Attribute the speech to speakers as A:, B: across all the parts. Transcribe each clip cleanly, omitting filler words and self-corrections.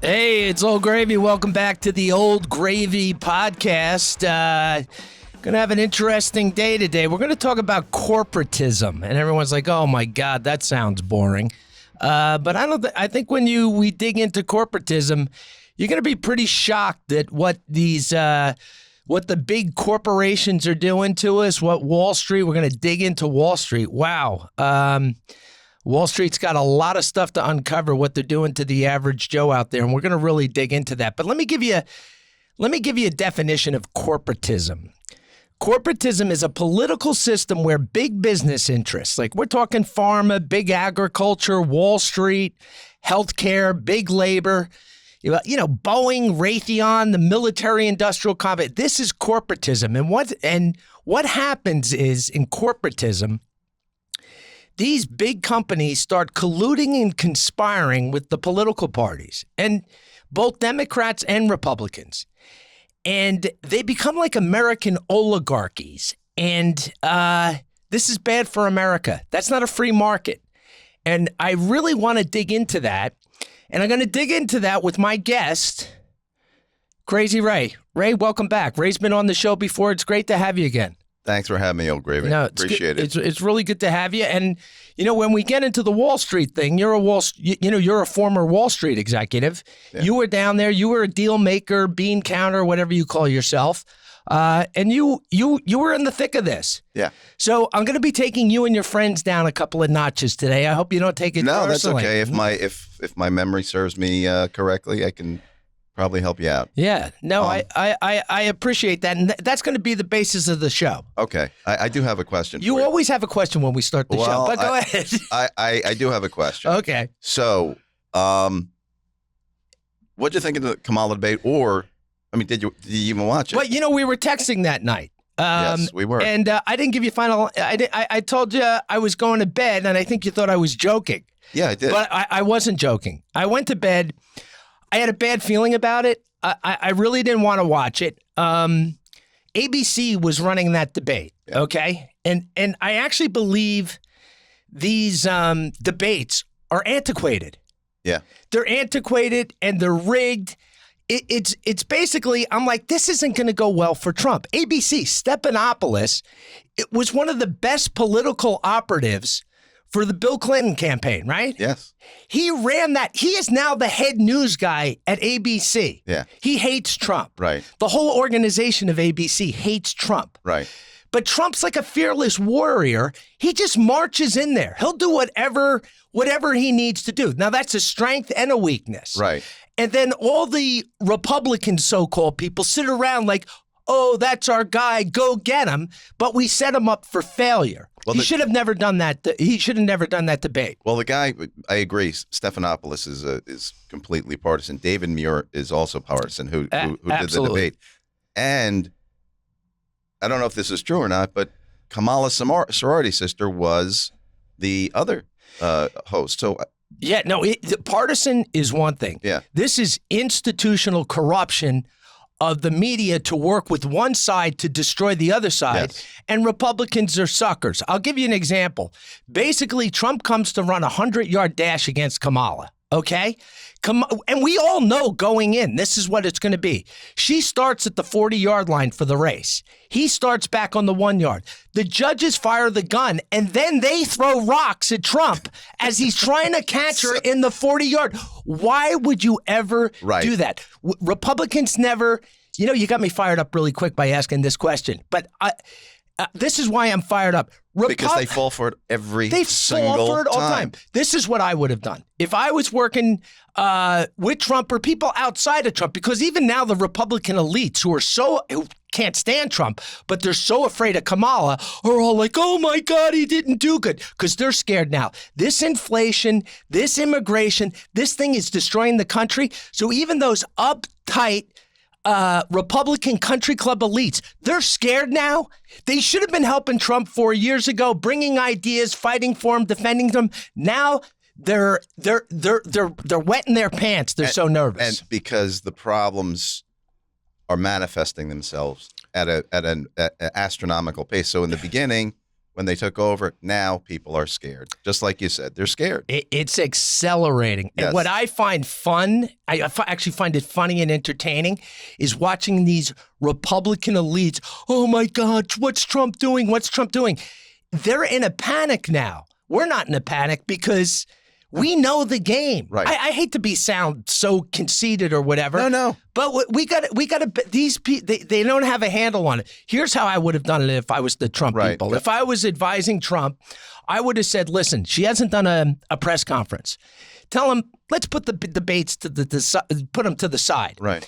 A: Hey, it's Old Gravy. Welcome back to the Old Gravy podcast. Going to have an interesting day today. We're going to talk about corporatism, and everyone's like, "Oh my God, that sounds boring." But I think when we dig into corporatism, you're going to be pretty shocked at what the big corporations are doing to us. What Wall Street? We're going to dig into Wall Street. Wow. Wall Street's got a lot of stuff to uncover what they're doing to the average Joe out there, and we're going to really dig into that. But let me give you a definition of corporatism. Corporatism is a political system where big business interests, like we're talking pharma, big agriculture, Wall Street, healthcare, big labor, Boeing, Raytheon, the military-industrial complex. This is corporatism, and what happens is in corporatism, these big companies start colluding and conspiring with the political parties, and both Democrats and Republicans. And they become like American oligarchies. And this is bad for America. That's not a free market. And I really want to dig into that. And I'm going to dig into that with my guest, Crazy Ray. Ray, welcome back. Ray's been on the show before. It's great to have you again.
B: Thanks for having me, Old Gravy. Appreciate it.
A: It's really good to have you. And when we get into the Wall Street thing, you're a former Wall Street executive. Yeah. You were down there. You were a deal maker, bean counter, whatever you call yourself. And you were in the thick of this.
B: Yeah.
A: So I'm going to be taking you and your friends down a couple of notches today. I hope you don't take it personally.
B: No, that's okay. If my memory serves me correctly, I can probably help you out.
A: Yeah. No, I appreciate that. And that's going to be the basis of the show.
B: Okay. I do have a question.
A: You always have a question when we start the show, but go ahead.
B: I do have a question.
A: Okay.
B: So, what'd you think of the Kamala debate? Or, did you even watch it?
A: Well, we were texting that night.
B: Yes, we were.
A: And I didn't give you final. I told you I was going to bed, and I think you thought I was joking.
B: Yeah, I did.
A: But I wasn't joking. I went to bed. I had a bad feeling about it. I really didn't want to watch it. ABC was running that debate, okay? And I actually believe these debates are antiquated.
B: Yeah.
A: They're antiquated and they're rigged. It's basically, I'm like, this isn't going to go well for Trump. ABC, Stephanopoulos, it was one of the best political operatives for the Bill Clinton campaign, right?
B: Yes.
A: He ran that. He is now the head news guy at ABC.
B: Yeah.
A: He hates Trump.
B: Right.
A: The whole organization of ABC hates Trump.
B: Right.
A: But Trump's like a fearless warrior. He just marches in there. He'll do whatever he needs to do. Now, that's a strength and a weakness.
B: Right.
A: And then all the Republican so-called people sit around like, oh, that's our guy, go get him. But we set him up for failure. Well, he should have never done that. He should have never done that debate.
B: Well, the guy, I agree, Stephanopoulos is completely partisan. David Muir is also partisan, who did the debate. And I don't know if this is true or not, but Kamala's sorority sister was the other host. So
A: yeah, no, partisan is one thing.
B: Yeah.
A: This is institutional corruption of the media to work with one side to destroy the other side.
B: Yes.
A: And Republicans are suckers. I'll give you an example. Basically, Trump comes to run a 100-yard dash against Kamala, okay? And we all know going in, this is what it's going to be. She starts at the 40-yard line for the race. He starts back on the 1 yard. The judges fire the gun, and then they throw rocks at Trump as he's trying to catch her in the 40-yard. Why would you ever do that? Republicans never, you got me fired up really quick by asking this question, but this is why I'm fired up.
B: Because they fall for it every single time. They fall for it all the time.
A: This is what I would have done. If I was working with Trump or people outside of Trump, because even now the Republican elites who can't stand Trump, but they're so afraid of Kamala, are all like, oh my God, he didn't do good. Because they're scared now. This inflation, this immigration, this thing is destroying the country. So even those uptight Republican country club elites, they're scared now. They should have been helping Trump 4 years ago, bringing ideas, fighting for him, defending them. Now they're wetting their pants. They're so nervous.
B: And because the problems are manifesting themselves at an astronomical pace. So in the beginning, when they took over. Now people are scared. Just like you said, they're scared.
A: It's accelerating.
B: Yes.
A: And what I find fun, actually find it funny and entertaining, is watching these Republican elites. Oh my God, what's Trump doing? What's Trump doing? They're in a panic now. We're not in a panic because we know the game.
B: Right.
A: I hate to sound so conceited or whatever.
B: No.
A: But we got to. These people, they don't have a handle on it. Here's how I would have done it if I was the Trump people.
B: Yep.
A: If I was advising Trump, I would have said, "Listen, she hasn't done a press conference. Tell him, let's put the debates put them to the side.
B: Right.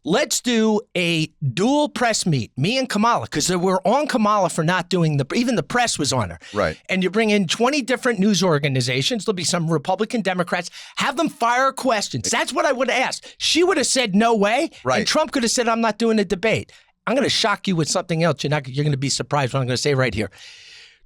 A: Let's do a dual press meet, me and Kamala, because we're on Kamala for not doing even the press was on her.
B: Right.
A: And you bring in 20 different news organizations. There'll be some Republican Democrats. Have them fire questions. That's what I would have asked. She would have said no way.
B: Right.
A: And Trump could have said, I'm not doing a debate. I'm going to shock you with something else. You're going to be surprised what I'm going to say right here.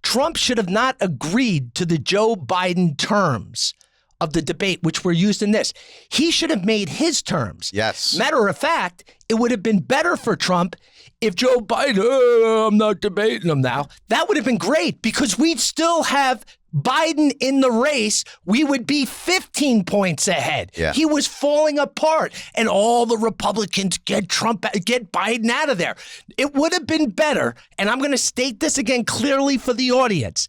A: Trump should have not agreed to the Joe Biden terms of the debate, which were used in this. He should have made his terms.
B: Yes.
A: Matter of fact, it would have been better for Trump if Joe Biden, I'm not debating him now. That would have been great because we'd still have Biden in the race. We would be 15 points ahead.
B: Yeah.
A: He was falling apart and all the Republicans get Biden out of there. It would have been better. And I'm going to state this again clearly for the audience.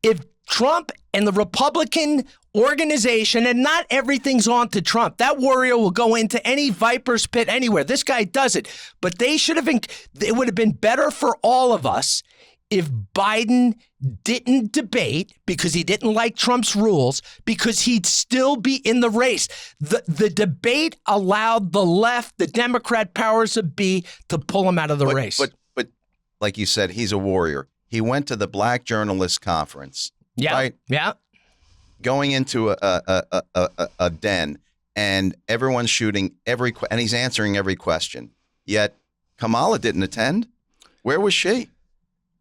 A: If Trump and the Republican organization, and not everything's on to Trump. That warrior will go into any viper's pit anywhere. This guy does it. But they should have been, it would have been better for all of us if Biden didn't debate because he didn't like Trump's rules, because he'd still be in the race. The debate allowed the left, the Democrat powers that be, to pull him out of the race.
B: But like you said, he's a warrior. He went to the Black Journalists Conference.
A: Yeah.
B: Right?
A: Yeah.
B: Going into a den, and everyone's shooting and he's answering every question. Yet Kamala didn't attend. Where was she?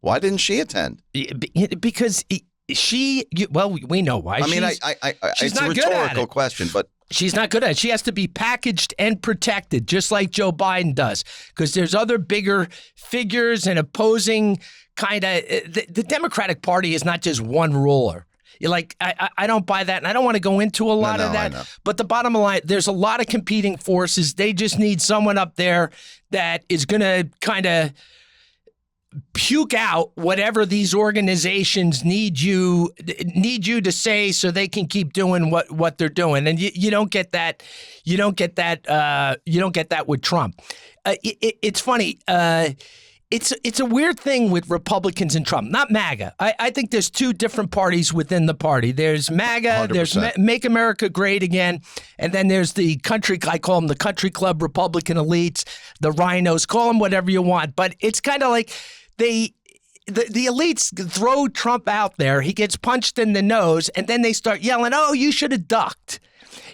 B: Why didn't she attend?
A: Because we know why.
B: I mean,
A: she's
B: it's
A: not
B: a
A: good at
B: rhetorical
A: it.
B: question, but
A: she's not good at it. She has to be packaged and protected, just like Joe Biden does, because there's other bigger figures and opposing kind of. The Democratic Party is not just one ruler. I don't buy that, and I don't want to go into a lot of that. But the bottom line, there's a lot of competing forces. They just need someone up there that is going to kind of puke out whatever these organizations need you to say, so they can keep doing what they're doing. And you don't get that. You don't get that with Trump. It's funny. It's a weird thing with Republicans and Trump, not MAGA. I think there's two different parties within the party. There's MAGA, 100%. There's Make America Great Again, and then there's the country, I call them the country club Republican elites, the rhinos, call them whatever you want. But it's kind of like the elites throw Trump out there, he gets punched in the nose, and then they start yelling, oh, you should have ducked.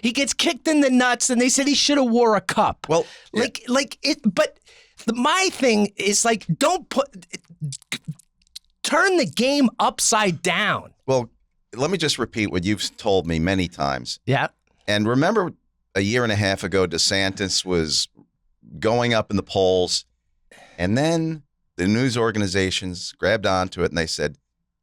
A: He gets kicked in the nuts, and they said he should have wore a cup. Well, but my thing is turn the game upside down.
B: Well, let me just repeat what you've told me many times.
A: Yeah.
B: And remember a year and a half ago, DeSantis was going up in the polls, and then the news organizations grabbed onto it and they said,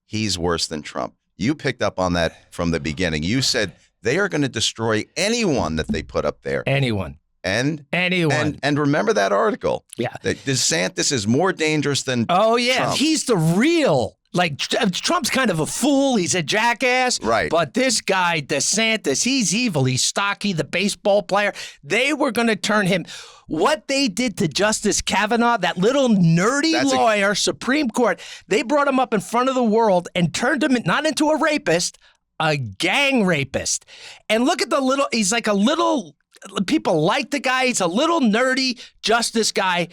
B: he's worse than Trump. You picked up on that from the beginning. You said they are going to destroy anyone that they put up there.
A: Anyone.
B: And
A: anyone.
B: And remember that article.
A: Yeah.
B: That DeSantis is more dangerous than
A: Trump. He's the real. Trump's kind of a fool. He's a jackass.
B: Right.
A: But this guy, DeSantis, he's evil. He's stocky, the baseball player. They were going to turn him. What they did to Justice Kavanaugh, that little nerdy lawyer, Supreme Court, they brought him up in front of the world and turned him not into a rapist, a gang rapist. And look at he's like a little, people like the guy. He's a little nerdy justice guy.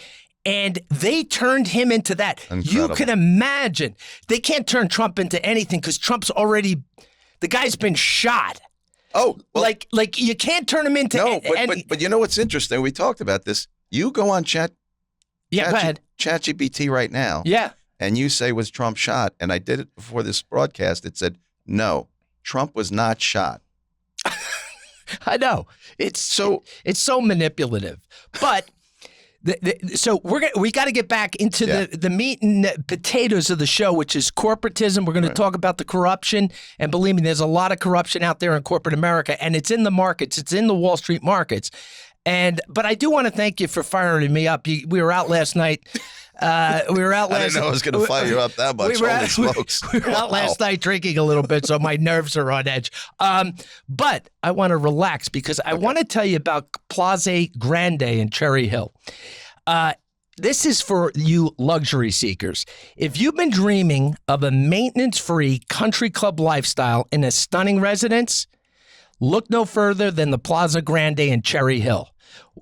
A: And they turned him into that. Incredible. You can imagine. They can't turn Trump into anything because Trump's already, the guy's been shot.
B: Oh, well,
A: like you can't turn him into.
B: No, but you know what's interesting? We talked about this. You go on go ahead. ChatGPT right now.
A: Yeah.
B: And you say, was Trump shot? And I did it before this broadcast. It said, no, Trump was not shot.
A: I know. It's so manipulative. But So we got to get back into the meat and potatoes of the show, which is corporatism. We're going to talk about the corruption, and believe me, there's a lot of corruption out there in corporate America, and it's in the markets. It's in the Wall Street markets. But I do want to thank you for firing me up. We were out last night. I didn't
B: know I was going to fire you up that much. Holy smokes.
A: We were out last night drinking a little bit, so my nerves are on edge. But I want to relax because I want to tell you about Plaza Grande in Cherry Hill. This is for you luxury seekers. If you've been dreaming of a maintenance-free country club lifestyle in a stunning residence, look no further than the Plaza Grande in Cherry Hill.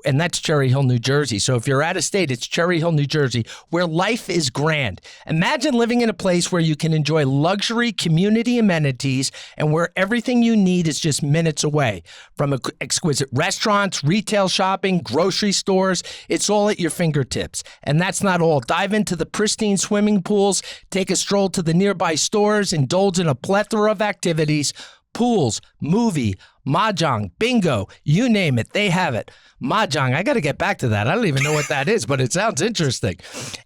A: And that's Cherry Hill, New Jersey. So if you're out of state, it's Cherry Hill, New Jersey, where life is grand. Imagine living in a place where you can enjoy luxury community amenities and where everything you need is just minutes away. From exquisite restaurants, retail shopping, grocery stores, it's all at your fingertips. And that's not all. Dive into the pristine swimming pools, take a stroll to the nearby stores, indulge in a plethora of activities, pools, movie, mahjong, bingo, you name it, they have it. Mahjong, I got to get back to that. I don't even know what that is, but it sounds interesting.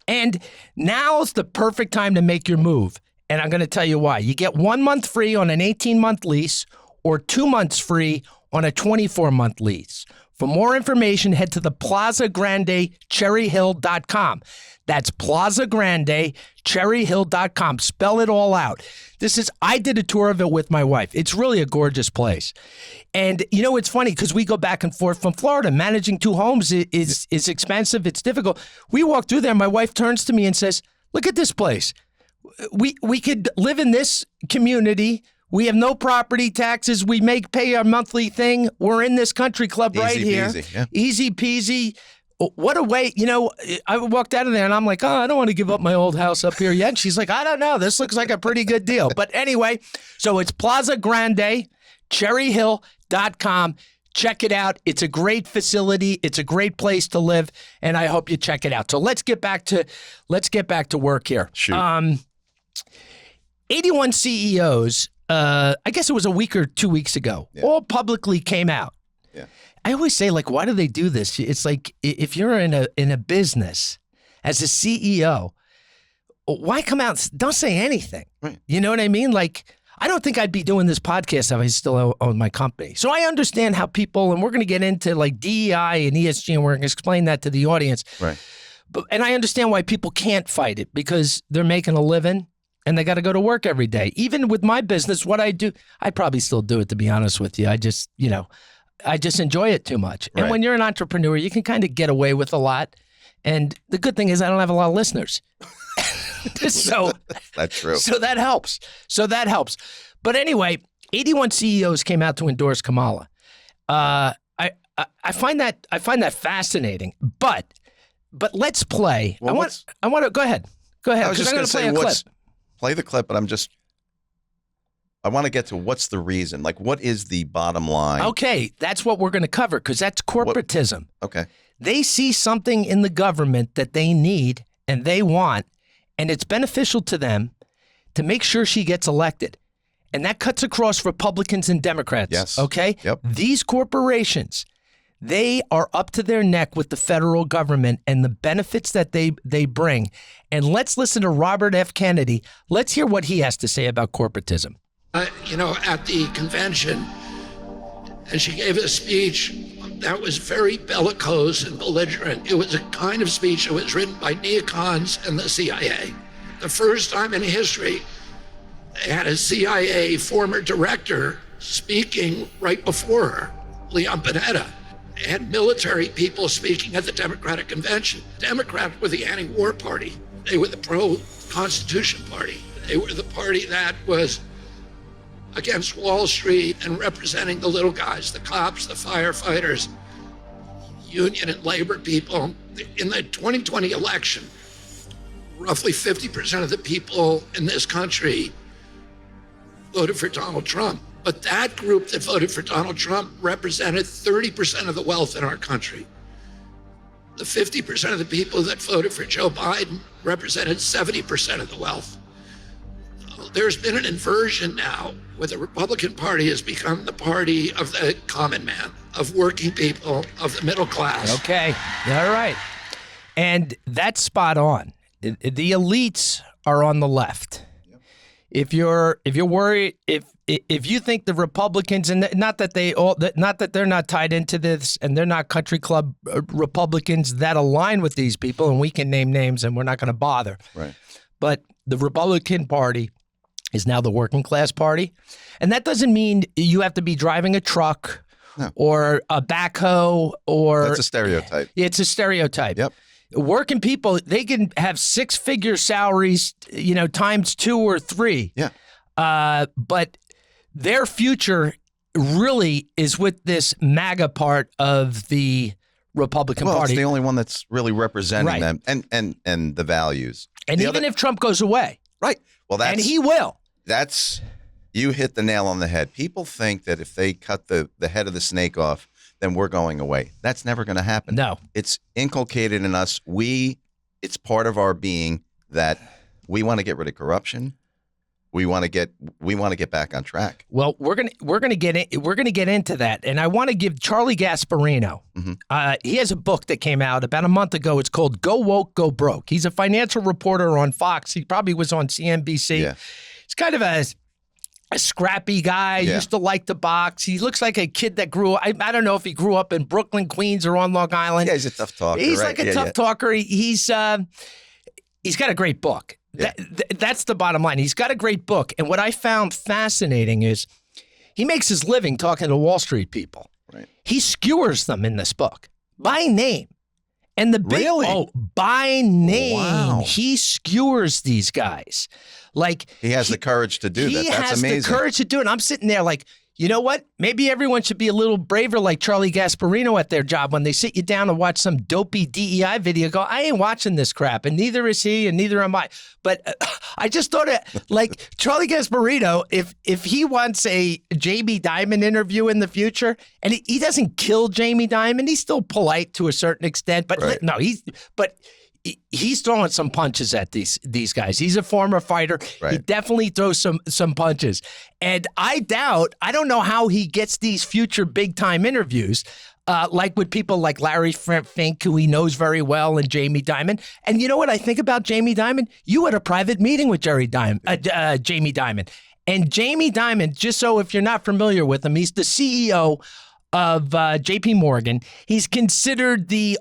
A: And now's the perfect time to make your move. And I'm going to tell you why. You get 1 month free on an 18-month lease or 2 months free on a 24-month lease. For more information, head to the Plaza Grande CherryHill.com. That's Plaza Grande CherryHill.com. Spell it all out. I did a tour of it with my wife. It's really a gorgeous place. And you know, it's funny because we go back and forth from Florida. Managing 2 homes is expensive. It's difficult. We walk through there. My wife turns to me and says, "Look at this place. We could live in this community. We have no property taxes. We pay our monthly thing. We're in this country club right here.
B: Easy peasy, yeah.
A: Easy peasy." What a way, I walked out of there and I'm like, I don't want to give up my old house up here yet. And she's like, I don't know. This looks like a pretty good deal. But anyway, so it's Plaza Grande, CherryHill.com. Check it out. It's a great facility. It's a great place to live. And I hope you check it out. So let's get back to work here.
B: Shoot.
A: 81 CEOs, I guess it was a week or 2 weeks ago, all publicly came out.
B: Yeah.
A: I always say, like, why do they do this? It's like if you're in a business as a CEO, why come out? Don't say anything.
B: Right.
A: You know what I mean? Like, I don't think I'd be doing this podcast if I still own my company. So I understand how people, and we're going to get into like DEI and ESG, and we're going to explain that to the audience.
B: Right.
A: And I understand why people can't fight it because they're making a living and they got to go to work every day. Even with my business, what I do, I probably still do it, to be honest with you. I just enjoy it too much.
B: Right.
A: And when you're an entrepreneur, you can kind of get away with a lot. And the good thing is I don't have a lot of listeners. So
B: that's true.
A: So that helps. But anyway, 81 CEOs came out to endorse Kamala. I find that fascinating. But let's play.
B: Well,
A: I want to go ahead.
B: I was just going to
A: play a clip.
B: Play the clip, but I want to get to what's the reason. Like, what is the bottom line?
A: Okay, that's what we're going to cover because that's corporatism.
B: Okay.
A: They see something in the government that they need and they want, and it's beneficial to them to make sure she gets elected. And that cuts across Republicans and Democrats.
B: Yes.
A: Okay?
B: Yep.
A: These corporations, they are up to their neck with the federal government and the benefits that they bring. And let's listen to Robert F. Kennedy. Let's hear what he has to say about corporatism.
C: At the convention, and she gave a speech that was very bellicose and belligerent. It was a kind of speech that was written by neocons and the CIA. The first time in history, they had a CIA former director speaking right before her, Leon Panetta. They had military people speaking at the Democratic Convention. Democrats were the anti-war party. They were the pro-Constitution party. They were the party that was against Wall Street and representing the little guys, the cops, the firefighters, union and labor people. In the 2020 election, roughly 50% of the people in this country voted for Donald Trump. But that group that voted for Donald Trump represented 30% of the wealth in our country. The 50% of the people that voted for Joe Biden represented 70% of the wealth. There's been an inversion now where the Republican Party has become the party of the common man, of working people, of the middle class.
A: Okay. All right. And that's spot on. The elites are on the left. Yep. If you're worried, if you think the Republicans, and not that they're not tied into this, and they're not country club Republicans that align with these people, and we can name names, and we're not going to bother.
B: Right.
A: But the Republican Party is now the working class party, and that doesn't mean you have to be driving a truck or a backhoe or.
B: That's a stereotype.
A: It's a stereotype.
B: Yep.
A: Working people, they can have six-figure salaries, times 2 or 3.
B: Yeah.
A: But their future really is with this MAGA part of the Republican Party.
B: It's the only one that's really representing them and the values.
A: And even if Trump goes away.
B: Right. Well,
A: and he will.
B: You hit the nail on the head. People think that if they cut the head of the snake off, then we're going away. That's never going to happen.
A: No.
B: It's inculcated in us. It's part of our being that we want to get rid of corruption. We want to get back on track.
A: Well, we're gonna get into that, and I want to give Charlie Gasparino. Mm-hmm. He has a book that came out about a month ago. It's called "Go Woke, Go Broke." He's a financial reporter on Fox. He probably was on CNBC.
B: Yeah.
A: He's kind of a scrappy guy.
B: Yeah.
A: Used to like to box. He looks like a kid that grew up. I don't know if he grew up in Brooklyn, Queens, or on Long Island.
B: Yeah, he's a tough talker.
A: He's
B: right?
A: like a tough talker. He's got a great book.
B: Yeah.
A: That's the bottom line. He's got a great book. And what I found fascinating is he makes his living talking to Wall Street people.
B: Right.
A: He skewers them in this book by name. And the big,
B: really?
A: By name,
B: wow.
A: He skewers these guys. Like
B: he has the courage to do that. That's amazing.
A: He has the courage to do it. I'm sitting there like, you know what? Maybe everyone should be a little braver like Charlie Gasparino at their job when they sit you down and watch some dopey DEI video. Go, I ain't watching this crap, and neither is he, and neither am I. But I just thought it like Charlie Gasparino, if he wants a Jamie Dimon interview in the future, and he doesn't kill Jamie Dimon, he's still polite to a certain extent. But
B: right.
A: No, he's throwing some punches at these guys. He's a former fighter.
B: Right.
A: He definitely throws some punches. And I don't know how he gets these future big-time interviews, like with people like Larry Fink, who he knows very well, and Jamie Dimon. And you know what I think about Jamie Dimon? You had a private meeting with Jamie Dimon. And Jamie Dimon, just so if you're not familiar with him, he's the CEO of J.P. Morgan. He's considered the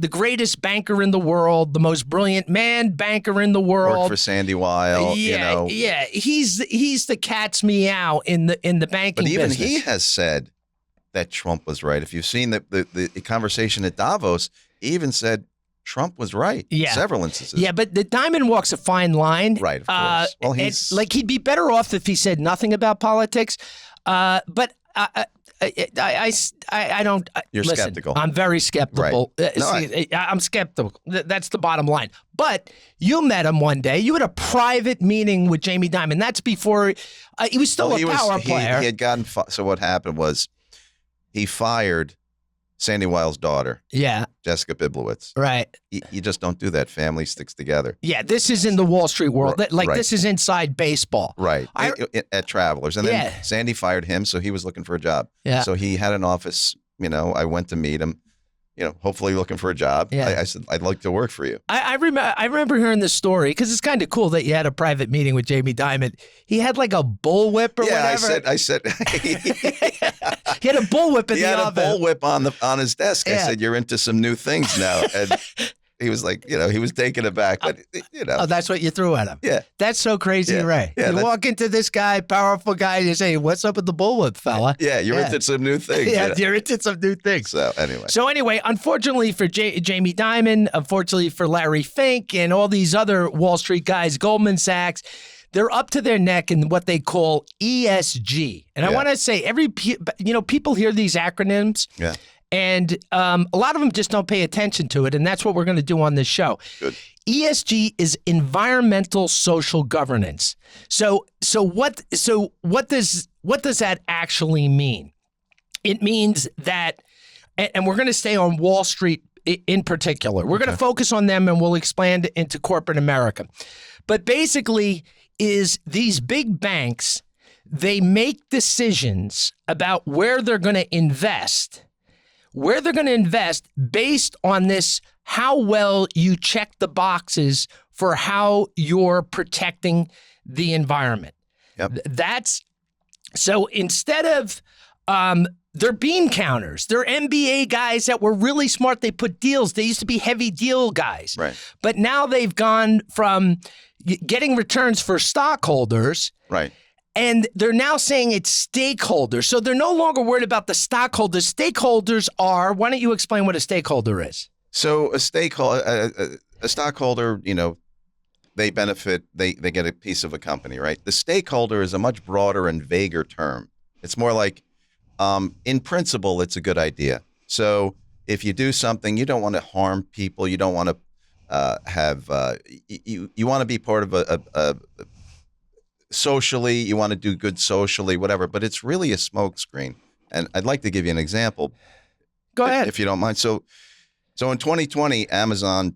A: greatest banker in the world, the most brilliant banker in the world.
B: Worked for Sandy Weil.
A: Yeah, yeah. He's the cat's meow in the banking business.
B: But even he has said that Trump was right. If you've seen the conversation at Davos, he even said Trump was right.
A: Yeah.
B: Several instances.
A: Yeah, but the Dimon walks a fine line.
B: Right, of course. Well,
A: he'd be better off if he said nothing about politics. But I don't.
B: You're
A: listen,
B: skeptical.
A: I'm very skeptical.
B: Right.
A: I'm skeptical. That's the bottom line. But you met him one day. You had a private meeting with Jamie Dimon. That's before he was still a power player.
B: He had gotten so what happened was he fired Sandy Weil's daughter.
A: Yeah.
B: Jessica Biblowitz.
A: Right.
B: You just don't do that. Family sticks together.
A: Yeah, this is in the Wall Street world.
B: Right.
A: This is inside baseball.
B: Right. At Travelers. And then Sandy fired him, so he was looking for a job.
A: Yeah.
B: So he had an office, I went to meet him, hopefully looking for a job.
A: Yeah.
B: I said, I'd like to work for you.
A: I remember hearing this story because it's kind of cool that you had a private meeting with Jamie Dimon. He had like a bullwhip or whatever.
B: I said.
A: He had a bullwhip in the oven.
B: He had a bullwhip on his desk.
A: Yeah.
B: I said, you're into some new things now. And he was like, he was taken aback, but
A: Oh, that's what you threw at him.
B: Yeah.
A: That's so crazy,
B: Yeah.
A: Ray.
B: Yeah,
A: you walk into this guy, powerful guy, and you say, what's up with the bullwhip, fella?
B: Yeah, you're into some new things.
A: Yeah, you're into some new things.
B: So
A: anyway, unfortunately for Jamie Dimon, unfortunately for Larry Fink and all these other Wall Street guys, Goldman Sachs, they're up to their neck in what they call ESG. And I want to say people hear these acronyms.
B: Yeah.
A: And a lot of them just don't pay attention to it, and that's what we're going to do on this show.
B: Good.
A: ESG is environmental social governance. So what does that actually mean? It means that, and we're going to stay on Wall Street in particular. We're going to focus on them, and we'll expand into corporate America. But basically, is these big banks, they make decisions about where they're going to invest where they're going to invest based on this, how well you check the boxes for how you're protecting the environment.
B: Yep.
A: So instead of they're bean counters, they're MBA guys that were really smart. They put deals. They used to be heavy deal guys.
B: Right.
A: But now they've gone from getting returns for stockholders.
B: Right.
A: And they're now saying it's stakeholders. So they're no longer worried about the stockholders. Stakeholders are, why don't you explain what a stakeholder is?
B: So a stockholder, they benefit, they get a piece of a company, right? The stakeholder is a much broader and vaguer term. It's more like, in principle, it's a good idea. So if you do something, you don't want to harm people. You don't want to you want to be part of a socially, you want to do good socially, whatever, but it's really a smokescreen. And I'd like to give you an example.
A: Go ahead.
B: If you don't mind. So in 2020, Amazon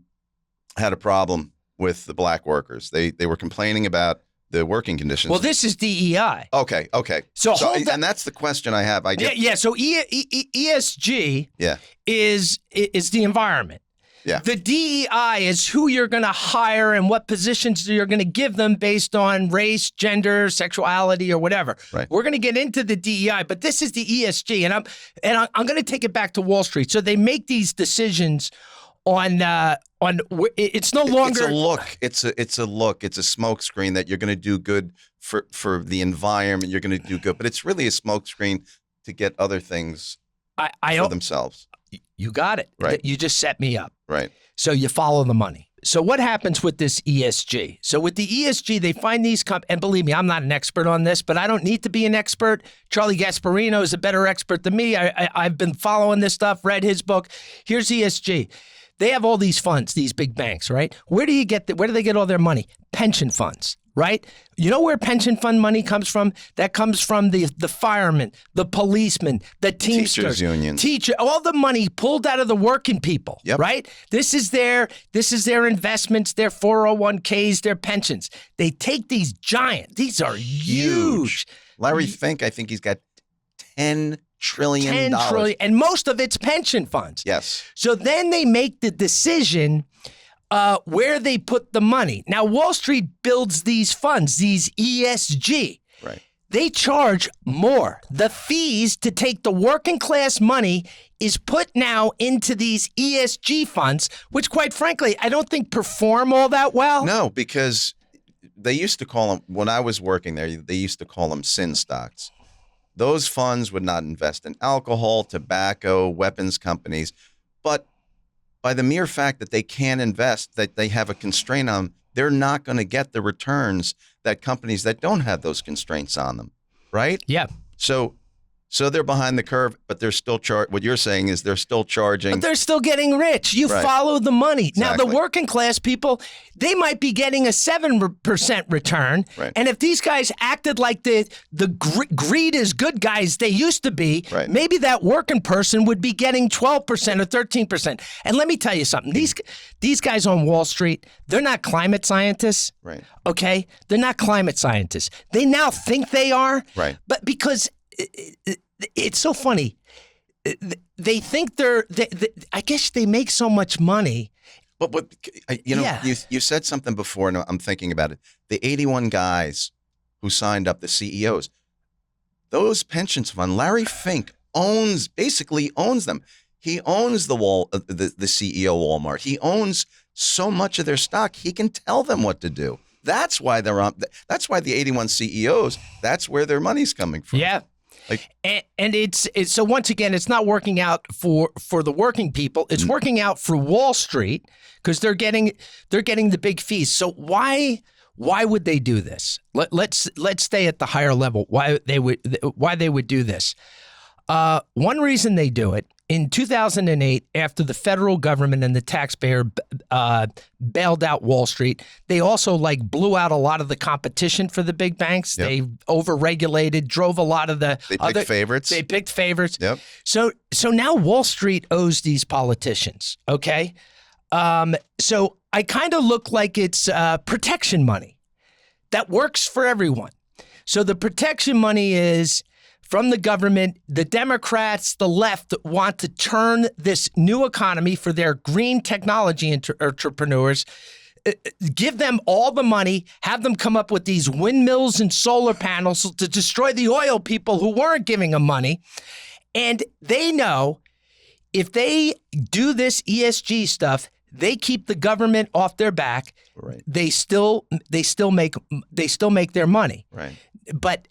B: had a problem with the black workers. They were complaining about the working conditions.
A: Well, this is DEI.
B: Okay. So and that's the question I have.
A: So ESG is the environment.
B: Yeah.
A: The DEI is who you're going to hire and what positions you're going to give them based on race, gender, sexuality, or whatever.
B: Right.
A: We're going to get into the DEI, but this is the ESG, and I'm going to take it back to Wall Street. So they make these decisions on it's no longer
B: it's a look. It's a look. It's a smokescreen that you're going to do good for the environment. You're going to do good, but it's really a smokescreen to get other things for themselves.
A: You got it.
B: Right.
A: You just set me up.
B: Right.
A: So you follow the money. So what happens with this ESG? So with the ESG, they find these and believe me, I'm not an expert on this, but I don't need to be an expert. Charlie Gasparino is a better expert than me. I've been following this stuff, read his book. Here's ESG. They have all these funds, these big banks, right? Where do they get all their money? Pension funds, right? You know where pension fund money comes from? That comes from the firemen, the policemen, the Teamsters,
B: teachers unions,
A: all the money pulled out of the working people,
B: yep.
A: Right? This is their investments, their 401ks, their pensions. They take these these are huge.
B: Larry Fink, I think he's got $10 trillion.
A: $10 trillion, and most of it's pension funds.
B: Yes.
A: So then they make the decision where they put the money. Now, Wall Street builds these funds, these ESG.
B: Right.
A: They charge more. The fees to take the working class money is put now into these ESG funds, which, quite frankly, I don't think perform all that well.
B: No, because they used to call them, when I was working there, they used to call them sin stocks. Those funds would not invest in alcohol, tobacco, weapons companies. But by the mere fact that they can't invest, that they have a constraint on them, they're not going to get the returns that companies that don't have those constraints on them, right?
A: Yeah.
B: So they're behind the curve, but they're still what you're saying is they're still charging.
A: But they're still getting rich. You
B: Right.
A: follow the money.
B: Exactly.
A: Now, the working class people, they might be getting a 7% return.
B: Right.
A: And if these guys acted like the greed is good guys they used to be,
B: Right.
A: maybe that working person would be getting 12% or 13%. And let me tell you something. These guys on Wall Street, they're not climate scientists.
B: Right.
A: Okay? They're not climate scientists. They now think they are.
B: Right.
A: But because it's so funny. They think I guess they make so much money.
B: But you said something before, and I'm thinking about it. The 81 guys who signed up, the CEOs, those pensions fund, Larry Fink basically owns them. He owns the CEO of Walmart. He owns so much of their stock. He can tell them what to do. That's why that's why the 81 CEOs, that's where their money's coming from.
A: Yeah. And it's so once again, it's not working out for the working people. It's working out for Wall Street because they're getting the big fees. So why would they do this? Let's stay at the higher level. Why they would do this? One reason they do it. In 2008, after the federal government and the taxpayer bailed out Wall Street, they also blew out a lot of the competition for the big banks.
B: Yep.
A: They overregulated, drove a lot lot of
B: They picked favorites.
A: They picked favorites.
B: Yep.
A: So now Wall Street owes these politicians. Okay. So I kind of look like it's protection money that works for everyone. So the protection money is from the government. The Democrats, the left, want to turn this new economy for their green technology entrepreneurs, give them all the money, have them come up with these windmills and solar panels to destroy the oil people who weren't giving them money. And they know if they do this ESG stuff, they keep the government off their back.
B: Right.
A: They still make their money.
B: Right.
A: But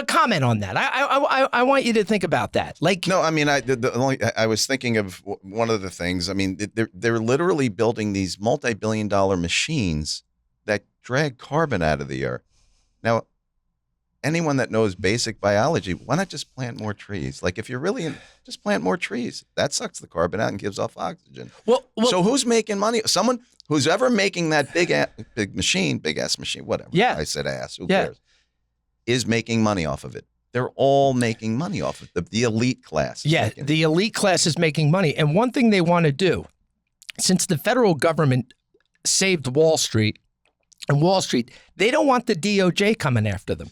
A: comment on that. I want you to think about that. Like,
B: no, I mean, I was thinking of one of the things. I mean, they're literally building these multi-billion-dollar machines that drag carbon out of the air. Now, anyone that knows basic biology, why not just plant more trees? Like, if you're really just plant more trees. That sucks the carbon out and gives off oxygen. Well, so who's making money? Someone who's ever making that big ass machine, whatever.
A: Yeah.
B: I said ass. Who cares? Is making money off of it. They're all making money off of it. The elite class.
A: Yeah, the elite class is making money. And one thing they want to do, since the federal government saved Wall Street, they don't want the DOJ coming after them.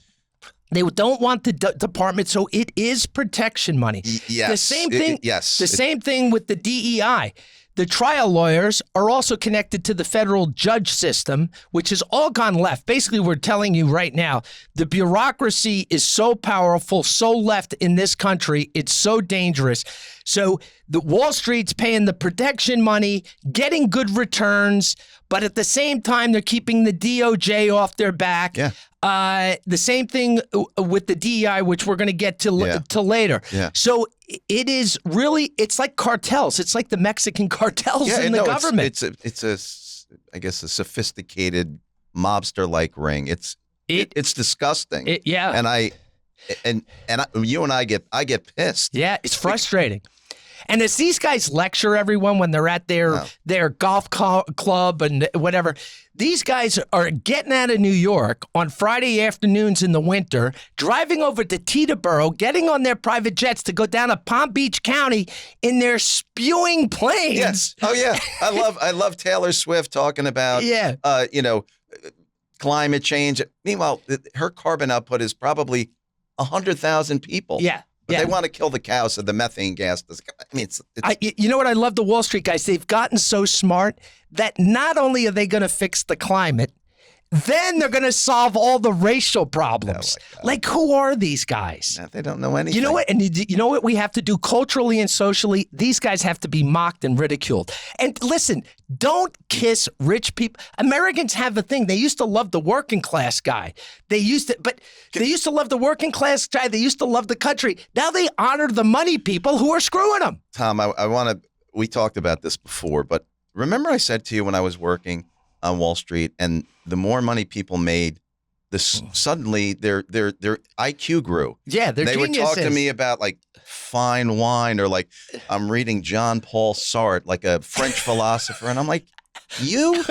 A: They don't want the department, so it is protection money.
B: Yes.
A: The same thing.
B: Yes.
A: The same thing with the DEI. The trial lawyers are also connected to the federal judge system, which has all gone left. Basically, we're telling you right now, the bureaucracy is so powerful, so left in this country, it's so dangerous. So the Wall Street's paying the protection money, getting good returns, but at the same time, they're keeping the DOJ off their back.
B: Yeah.
A: The same thing with the DEI, which we're going to get to later.
B: Yeah.
A: So it is really, it's like cartels. It's like the Mexican cartels in the government.
B: It's I guess a sophisticated mobster-like ring. It's disgusting. And you and I get pissed.
A: Yeah, it's frustrating. And as these guys lecture everyone when they're at their golf club and whatever, these guys are getting out of New York on Friday afternoons in the winter, driving over to Teterboro, getting on their private jets to go down to Palm Beach County in their spewing planes.
B: Yes. Oh yeah. I love Taylor Swift talking about climate change. Meanwhile, her carbon output is probably 100,000 people.
A: Yeah.
B: But they want to kill the cows so the methane gas does. I mean,
A: you know what? I love the Wall Street guys. They've gotten so smart that not only are they going to fix the climate, then they're going to solve all the racial problems. Like, who are these guys?
B: They don't know anything.
A: You know what? And you know what we have to do culturally and socially? These guys have to be mocked and ridiculed. And listen, don't kiss rich people. Americans have a thing. They used to love the working class guy. They used to love the working class guy. They used to love the country. Now they honor the money people who are screwing them.
B: Tom, we talked about this before, but remember I said to you when I was working on Wall Street, and the more money people made, suddenly their IQ grew.
A: Yeah,
B: they would talk to me about like fine wine, or like I'm reading John Paul Sartre, like a French philosopher, and I'm like, you'd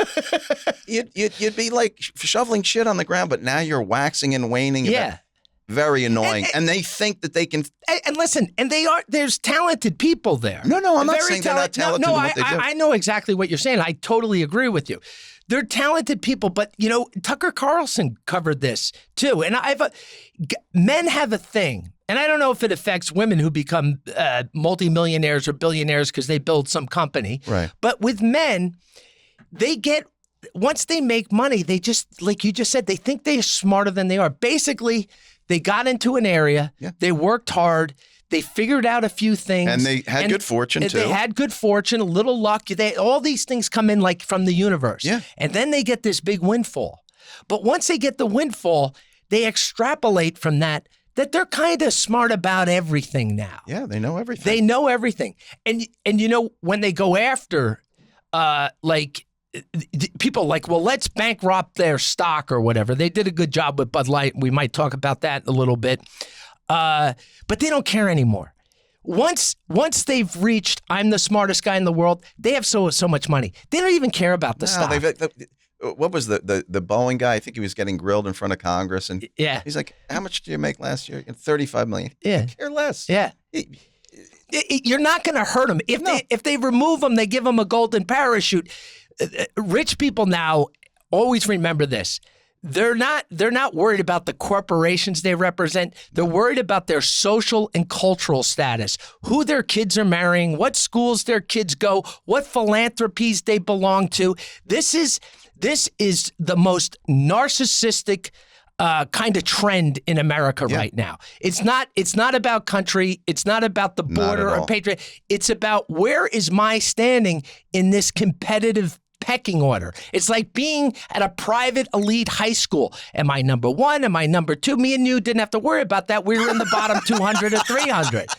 B: be like shoveling shit on the ground, but now you're waxing and waning.
A: Yeah.
B: Very annoying. And they think that they can.
A: And listen, and there's talented people there.
B: No, I'm not saying they're not talented in what they do.
A: I know exactly what you're saying. I totally agree with you. They're talented people, but Tucker Carlson covered this too. And men have a thing, and I don't know if it affects women who become multimillionaires or billionaires because they build some company.
B: Right.
A: But with men, once they make money, they just, like you just said, they think they're smarter than they are. Basically, they got into an area, they worked hard, they figured out a few things.
B: And they had good fortune, too.
A: They had good fortune, a little luck. All these things come in like from the universe.
B: Yeah.
A: And then they get this big windfall. But once they get the windfall, they extrapolate from that they're kind of smart about everything now.
B: Yeah, they know everything.
A: They know everything. And when they go after, people like, well, let's bankrupt their stock or whatever. They did a good job with Bud Light. We might talk about that a little bit. But they don't care anymore. Once they've reached, I'm the smartest guy in the world, they have so much money. They don't even care about the stock.
B: What was the Boeing guy? I think he was getting grilled in front of Congress. And he's like, how much did you make last year? $35 million.
A: Yeah.
B: I care less.
A: Yeah. You're not going to hurt them. If they remove them, they give them a golden parachute. Rich people now always remember this. They're not worried about the corporations they represent. They're worried about their social and cultural status, who their kids are marrying, what schools their kids go, what philanthropies they belong to. This is the most narcissistic kind of trend in America right now. It's not about country. It's not about the border or patriot. It's about where is my standing in this competitive pecking order. It's like being at a private elite high school. Am I number one? Am I number two? Me and you didn't have to worry about that. We were in the bottom 200 or 300.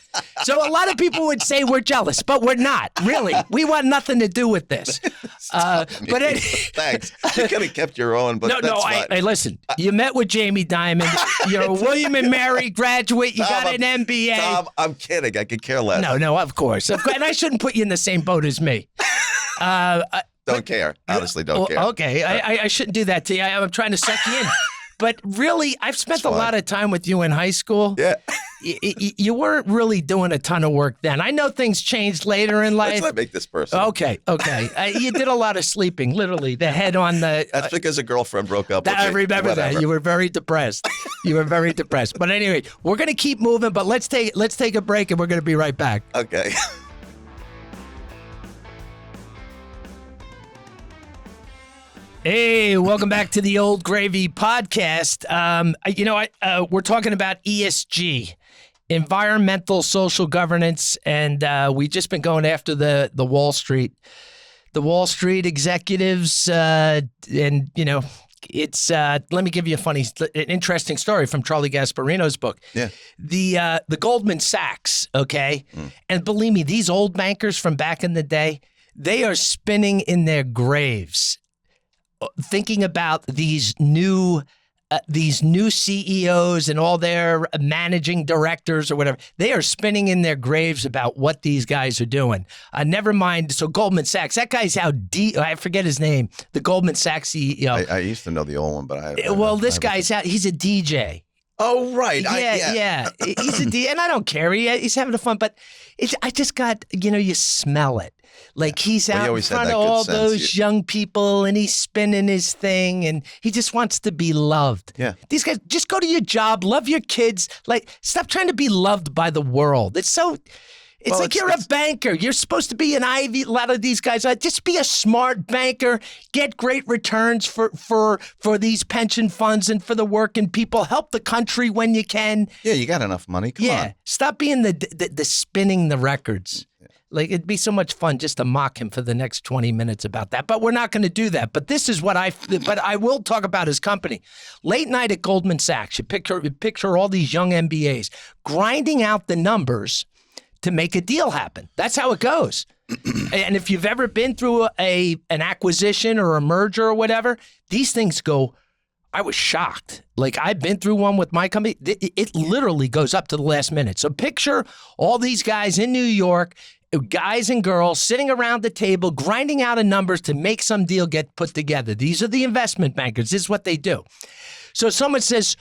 A: So a lot of people would say we're jealous, but we're not. Really. We want nothing to do with this.
B: Thanks. You could have kept your own, but
A: Hey, listen. You met with Jamie Dimon. You're a William and Mary graduate. You got an MBA.
B: Tom, I'm kidding. I could care less.
A: No, of course. And I shouldn't put you in the same boat as me.
B: Don't care. Honestly, don't care.
A: Okay. I shouldn't do that to you. I'm trying to suck you in. But really, I've spent a lot of time with you in high school.
B: Yeah.
A: You weren't really doing a ton of work then. I know things changed later in life.
B: Let's not make this personal.
A: Okay. You did a lot of sleeping, literally. The head on the...
B: That's because a girlfriend broke up with me.
A: I remember that. You were very depressed. But anyway, we're going to keep moving, but let's take a break and we're going to be right back.
B: Okay.
A: Hey, welcome back to the Old Gravy podcast. We're talking about ESG, environmental social governance, and we've just been going after the Wall Street executives, it's. Let me give you an interesting story from Charlie Gasparino's book.
B: Yeah,
A: the Goldman Sachs. Okay, and believe me, these old bankers from back in the day, they are spinning in their graves, thinking about these new CEOs and all their managing directors or whatever. They are spinning in their graves about what these guys are doing. Never mind. So Goldman Sachs, that guy's out deep. I forget his name. The Goldman Sachs CEO.
B: I used to know the old one, but
A: this guy's out. He's a DJ.
B: Oh, right.
A: Yeah. He's a DJ, and I don't care. He's having fun, but I just got, you smell it. Like he's out in front of all those young people and he's spinning his thing and he just wants to be loved.
B: Yeah.
A: These guys, just go to your job, love your kids. Like, stop trying to be loved by the world. It's like you're a banker. You're supposed to be an Ivy. A lot of these guys, just be a smart banker. Get great returns for these pension funds and for the working people. Help the country when you can.
B: Yeah, you got enough money. Come on.
A: Stop being the spinning the records. Like, it'd be so much fun just to mock him for the next 20 minutes about that. But we're not going to do that. But this is but I will talk about his company. Late night at Goldman Sachs, you picture all these young MBAs grinding out the numbers to make a deal happen. That's how it goes. And if you've ever been through an acquisition or a merger or whatever, these things go. I was shocked. Like, I've been through one with my company. It literally goes up to the last minute. So picture all these guys in New York, guys and girls sitting around the table, grinding out numbers to make some deal get put together. These are the investment bankers. This is what they do. So someone says,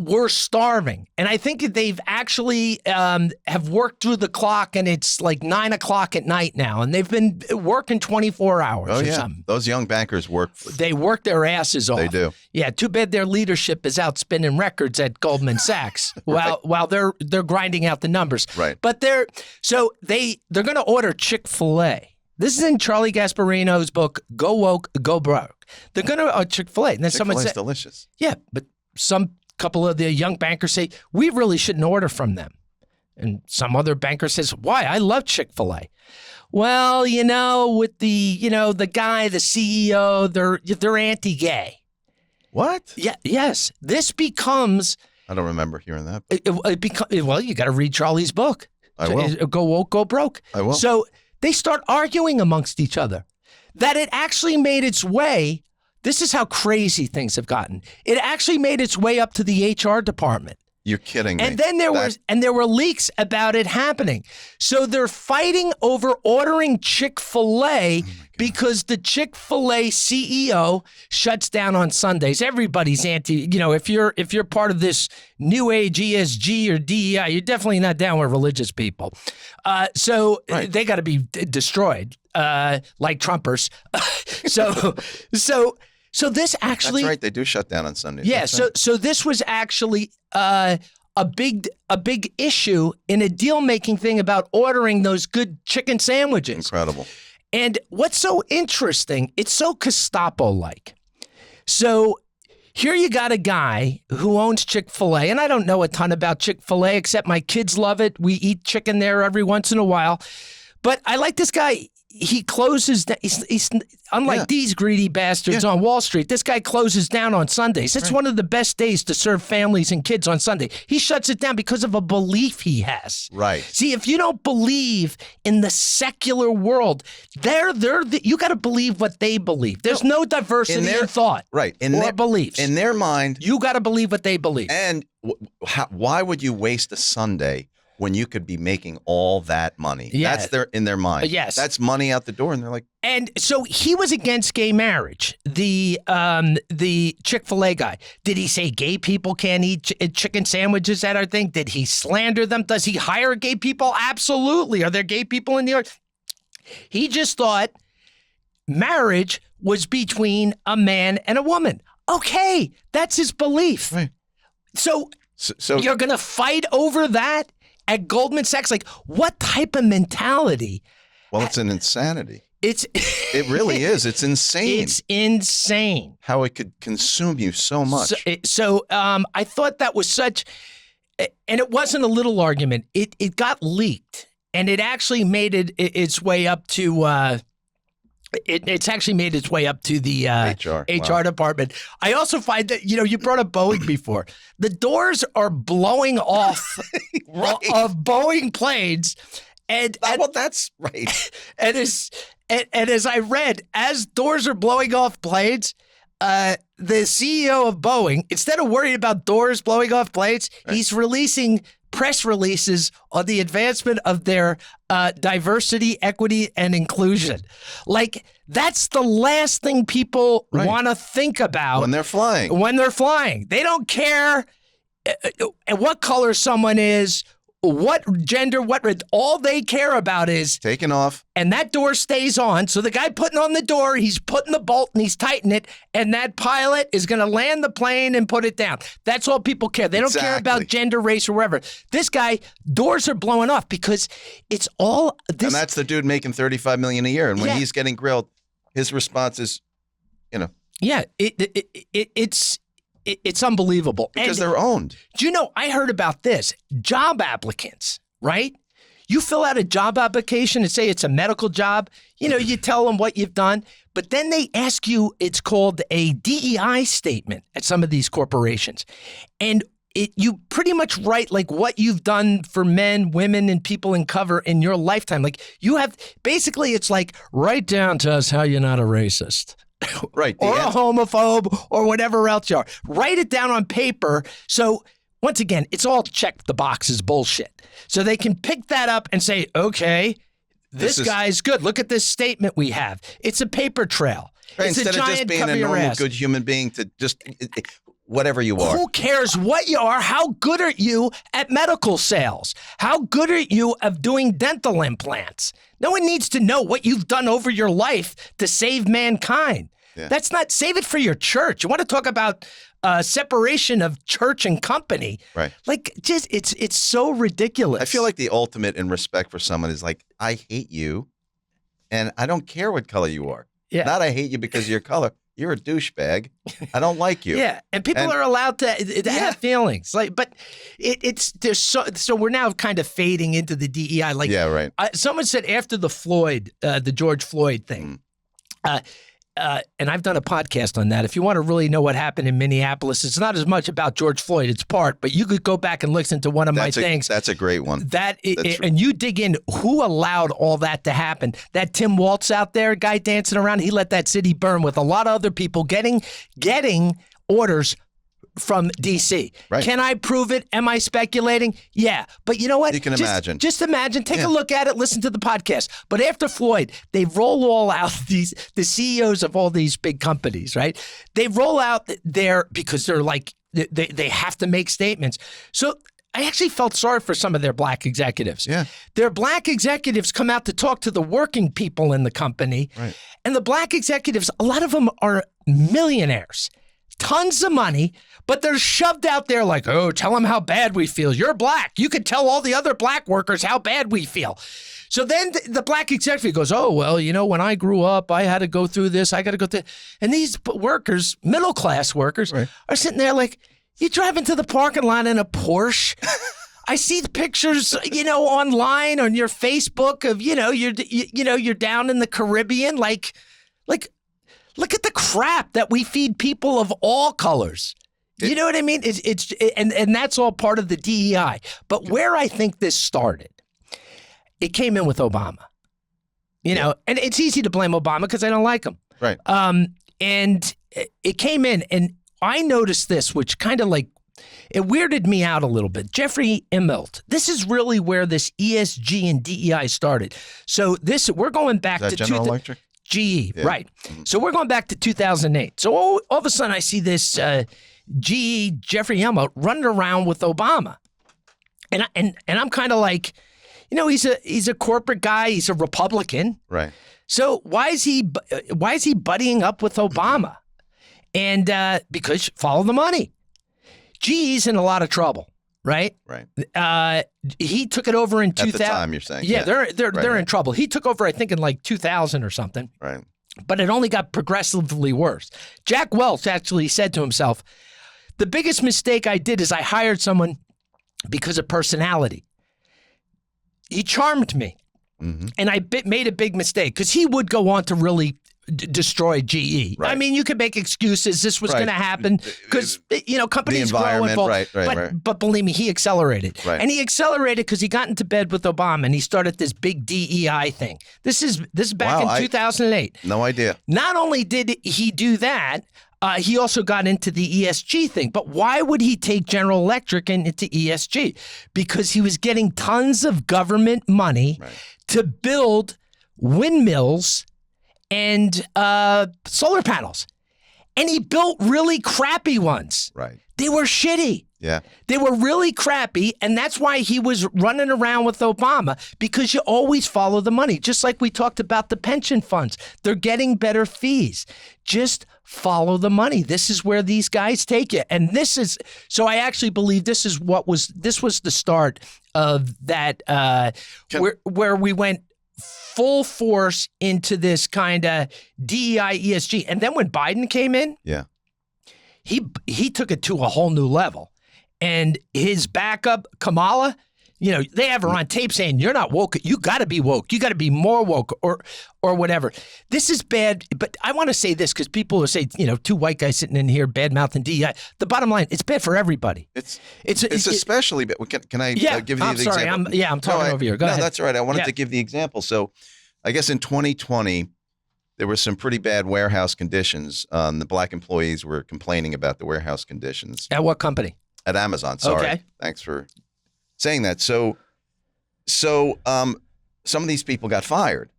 A: we're starving. And I think they've actually have worked through the clock and it's like 9 o'clock at night now. And they've been working 24 hours or something.
B: Those young bankers work.
A: They work their asses off.
B: They do.
A: Yeah. Too bad their leadership is out spinning records at Goldman Sachs while they're grinding out the numbers.
B: Right.
A: But they're going to order Chick-fil-A. This is in Charlie Gasparino's book, Go Woke, Go Broke. They're going to Chick-fil-A. And then someone said,
B: delicious.
A: Yeah, but couple of the young bankers say, we really shouldn't order from them. And some other banker says, why? I love Chick-fil-A. Well, with the guy, the CEO, they're anti-gay.
B: What?
A: Yeah. Yes. This becomes.
B: I don't remember hearing that.
A: Well, you got to read Charlie's book.
B: I will.
A: Go Woke, Go Broke.
B: I will.
A: So they start arguing amongst each other that it actually made its way. This is how crazy things have gotten. It actually made its way up to the HR department.
B: You're kidding me.
A: And then there were leaks about it happening. So they're fighting over ordering Chick-fil-A because the Chick-fil-A CEO shuts down on Sundays. Everybody's anti, if you're part of this new age ESG or DEI, you're definitely not down with religious people. So they got to be destroyed, like Trumpers. So So this actually,
B: that's right. They do shut down on Sundays.
A: yeah.
B: That's
A: So
B: right.
A: so this was actually a big issue in a deal making thing about ordering those good chicken sandwiches.
B: Incredible.
A: And what's so interesting, it's so Gestapo-like. So here you got a guy who owns Chick-fil-A, and I don't know a ton about Chick-fil-A, except my kids love it. We eat chicken there every once in a while. But I like this guy. He closes, he's unlike these greedy bastards on Wall Street, this guy closes down on Sundays. It's one of the best days to serve families and kids on Sunday. He shuts it down because of a belief he has.
B: Right.
A: See, if you don't believe in the secular world, you got to believe what they believe. There's no diversity in thought or beliefs.
B: In their mind.
A: You got to believe what they believe.
B: And why would you waste a Sunday when you could be making all that money?
A: Yeah.
B: That's in their mind.
A: Yes.
B: That's money out the door. And they're like,
A: and so he was against gay marriage, the Chick-fil-A guy. Did he say gay people can't eat chicken sandwiches at our thing? Did he slander them? Does he hire gay people? Absolutely. Are there gay people in New York? He just thought marriage was between a man and a woman. Okay, that's his belief.
B: Right.
A: So you're going to fight over that? At Goldman Sachs, like, what type of mentality?
B: Well, it's an insanity.
A: It
B: really is. It's insane.
A: It's insane.
B: How it could consume you so much.
A: So I thought that was such, and it wasn't a little argument. It got leaked, and it actually made its way up to. It's actually made its way up to the HR department. I also find that, you brought up Boeing before. The doors are blowing off of Boeing planes.
B: Well, that's right.
A: And as I read, as doors are blowing off planes, the CEO of Boeing, instead of worrying about doors blowing off planes, he's releasing press releases on the advancement of their diversity, equity, and inclusion. Like, that's the last thing people want to think about
B: when they're flying.
A: They don't care what color someone is, what gender, all they care about is
B: taking off.
A: And that door stays on. So the guy putting on the door, he's putting the bolt and he's tightening it. And that pilot is going to land the plane and put it down. That's all people care. They don't care about gender, race, or whatever. This guy, doors are blowing off because it's all this.
B: And that's the dude making $35 million a year. And when he's getting grilled, his response is,
A: Yeah, it's unbelievable.
B: Because they're owned.
A: Do you know, I heard about this. Job applicants, right? You fill out a job application and say it's a medical job. You tell them what you've done. But then they ask you, it's called a DEI statement at some of these corporations. And you pretty much write like what you've done for men, women, and people in cover in your lifetime. Like you have, basically it's like, write down to us how you're not a racist.
B: Right.
A: Or a homophobe or whatever else you are. Write it down on paper. So once again, it's all check the boxes bullshit. So they can pick that up and say, okay, this guy's good. Look at this statement we have. It's a paper trail.
B: Right,
A: it's
B: instead
A: a
B: of
A: giant
B: just being
A: cover
B: a
A: your
B: normal,
A: ass.
B: good human being to just whatever you are.
A: Who cares what you are? How good are you at medical sales? How good are you of doing dental implants? No one needs to know what you've done over your life to save mankind. Yeah. That's not, save it for your church. You want to talk about separation of church and company.
B: Right.
A: Like, just, it's so ridiculous.
B: I feel like the ultimate in respect for someone is like, I hate you and I don't care what color you are.
A: Yeah.
B: Not I hate you because of your color. You're a douchebag. I don't like you.
A: Yeah, and people are allowed to have feelings. Like, but there's so we're now kind of fading into the DEI. Like,
B: yeah, right.
A: Someone said after the George Floyd thing, and I've done a podcast on that. If you want to really know what happened in Minneapolis, it's not as much about George Floyd. It's part, but you could go back and listen to one of my things.
B: That's a great one.
A: And you dig in who allowed all that to happen. That Tim Waltz out there, guy dancing around, he let that city burn with a lot of other people getting orders from D.C.
B: Right.
A: Can I prove it? Am I speculating? Yeah. But you know what?
B: You can imagine.
A: Just imagine. Take a look at it. Listen to the podcast. But after Floyd, they roll all out the CEOs of all these big companies, right? They roll out because they're like, they have to make statements. So I actually felt sorry for some of their black executives.
B: Yeah.
A: Their black executives come out to talk to the working people in the company.
B: Right.
A: And the black executives, a lot of them are millionaires, tons of money, but they're shoved out there like, oh, tell them how bad we feel. You're black. You can tell all the other black workers how bad we feel. So then the black executive goes, oh, well, you know, when I grew up, I had to go through this. I got to go through. And these workers, middle class workers, are sitting there like, you drive into the parking lot in a Porsche. I see the pictures, you know, online on your Facebook of, you know, you're down in the Caribbean. Like, look at the crap that we feed people of all colors. You know what I mean? And that's all part of the DEI. But where I think this started, it came in with Obama. You know, and it's easy to blame Obama because I don't like him.
B: Right.
A: And it came in, and I noticed this, which kind of like, it weirded me out a little bit. Jeffrey Immelt. This is really where this ESG and DEI started. So we're going back to
B: General Electric?
A: GE, right. So we're going back to 2008. So all of a sudden I see this GE Jeffrey Immelt running around with Obama. And I'm kind of like, you know, he's a corporate guy. He's a Republican.
B: Right.
A: So why is he buddying up with Obama? And because follow the money. GE's in a lot of trouble, right?
B: Right.
A: He took it over in 2000.
B: At the time, you're saying.
A: Yeah, they're in trouble. He took over, I think, in like 2000 or something.
B: Right.
A: But it only got progressively worse. Jack Welch actually said to himself, the biggest mistake I did is I hired someone because of personality. He charmed me. Mm-hmm. And I made a big mistake because he would go on to really destroy GE.
B: Right.
A: I mean, you could make excuses. This was going to happen because, you know, companies grow and fall. But believe me, he accelerated. Right. And he accelerated because he got into bed with Obama and he started this big DEI thing. This is back in 2008.
B: No idea.
A: Not only did he do that, he also got into the ESG thing. But why would he take General Electric into ESG? Because he was getting tons of government money to build windmills and solar panels. And he built really crappy ones.
B: Right.
A: They were shitty.
B: Yeah.
A: They were really crappy, and that's why he was running around with Obama, because you always follow the money. Just like we talked about the pension funds. They're getting better fees. Just follow the money. This is where these guys take you. And so I actually believe this was the start of that, where we went full force into this kind of DEI ESG. And then when Biden came in, he took it to a whole new level. And his backup, Kamala, you know, they have her on tape saying, you're not woke. You got to be woke. You got to be more woke or whatever. This is bad. But I want to say this because people will say, you know, two white guys sitting in here, bad mouthing DEI. The bottom line, it's bad for everybody. It's
B: especially bad. Can I give you the example?
A: I'm talking over here. Go ahead.
B: No, that's all right. I wanted to give the example. So I guess in 2020, there were some pretty bad warehouse conditions. The black employees were complaining about the warehouse conditions.
A: At what company?
B: At Amazon. Sorry. Okay. Thanks for saying that. So some of these people got fired,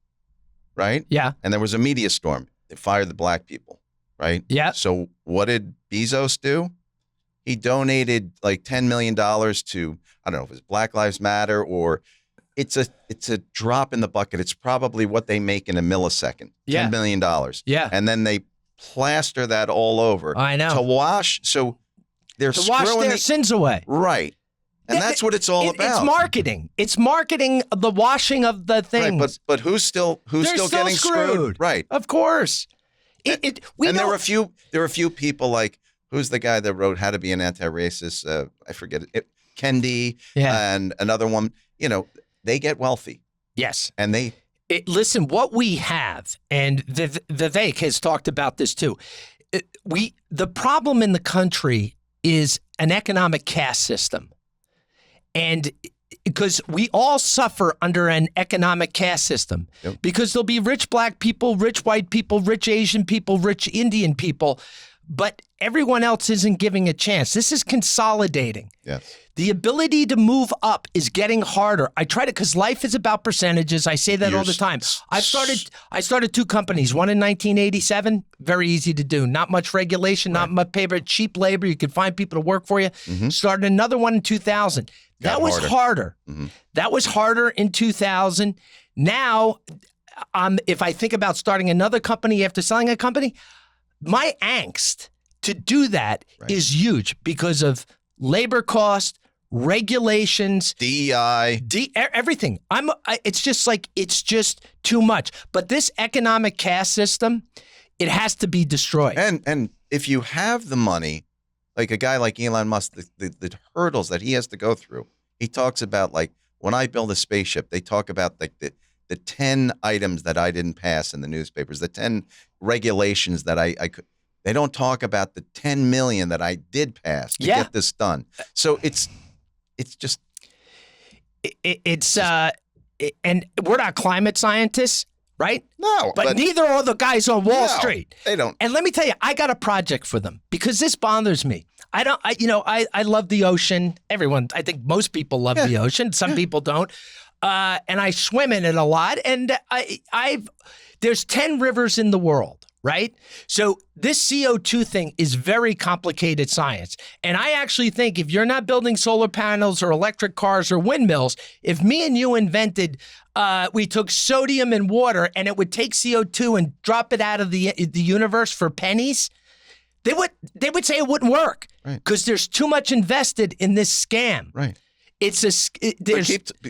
B: right? Yeah. And there was a media storm. They fired the black people, right? Yeah. So what did Bezos do? He donated like $10 million to, I don't know if it's Black Lives Matter or it's a drop in the bucket. It's probably what they make in a millisecond. $10 million. Yeah. And then they plaster that all over. I know. To wash. So they're to wash their sins away. Right. And that's what it's all about. It's marketing. It's marketing the washing of the things. Right, but who's still getting screwed? Right. Of course. And there were a few people like, who's the guy that wrote How to Be an Anti-Racist? I forget it. Kendi and another one. You know, they get wealthy. Yes. And listen, what we have, and Vivek has talked about this too. The problem in the country is an economic caste system. And because we all suffer under an economic caste system, because there'll be rich black people, rich white people, rich Asian people, rich Indian people.
A: but everyone else isn't giving a chance. This is consolidating.
B: Yes.
A: The ability to move up is getting harder. I try to, because life is about percentages. I say that all the time. I started 2 companies, one in 1987, very easy to do. Not much regulation, not much paper, cheap labor. You could find people to work for you. Started another one in 2000. That was harder. That was harder in 2000. Now, if I think about starting another company after selling a company, my angst to do that is huge because of labor cost, regulations,
B: DEI,
A: everything. It's just too much. But this economic caste system, it has to be destroyed.
B: And if you have the money, like a guy like Elon Musk, the hurdles that he has to go through. He talks about, like, when I build a spaceship, they talk about like the 10 items that I didn't pass in the newspapers, the 10 regulations that I could. They don't talk about the 10 million that I did pass to get this done. So it's just
A: and we're not climate scientists, right?
B: No,
A: but neither are the guys on Wall Street.
B: They don't.
A: And let me tell you, I got a project for them because this bothers me. I love the ocean. Everyone, I think most people love the ocean. Some people don't. And I swim in it a lot. And there's 10 rivers in the world, right? So this CO2 thing is very complicated science. And I actually think if you're not building solar panels or electric cars or windmills, if me and you invented, we took sodium and water and it would take CO2 and drop it out of the universe for pennies, they would say it wouldn't work because there's too much invested in this scam.
B: Right.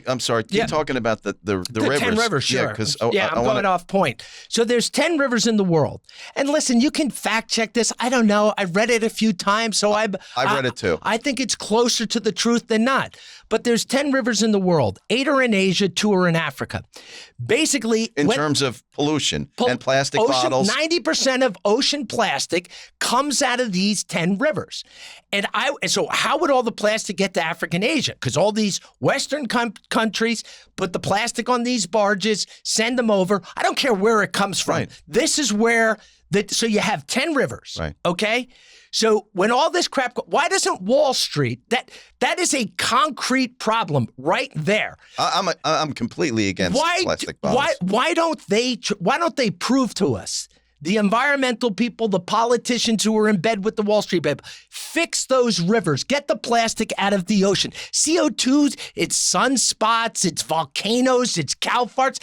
A: I'm
B: sorry. Keep talking about the rivers.
A: 10 rivers, sure.
B: Yeah, because
A: I'm going off point. So there's 10 rivers in the world. And listen, you can fact check this. I don't know. I've read it a few times, so I've
B: read it too.
A: I think it's closer to the truth than not. But there's 10 rivers in the world. 8 are in Asia, 2 are in Africa. Basically,
B: in terms of pollution and plastic bottles,
A: 90% of ocean plastic comes out of these 10 rivers. And so how would all the plastic get to Africa and Asia? Because all these Western countries put the plastic on these barges, send them over. I don't care where it comes from.
B: Right.
A: This is where so you have 10 rivers.
B: Right.
A: Okay. So when all this crap, why doesn't Wall Street? That is a concrete problem right there.
B: I'm completely against plastic bottles.
A: Why don't they prove to us? The environmental people, the politicians who are in bed with the Wall Street people, fix those rivers, get the plastic out of the ocean. CO2, it's sunspots, it's volcanoes, it's cow farts.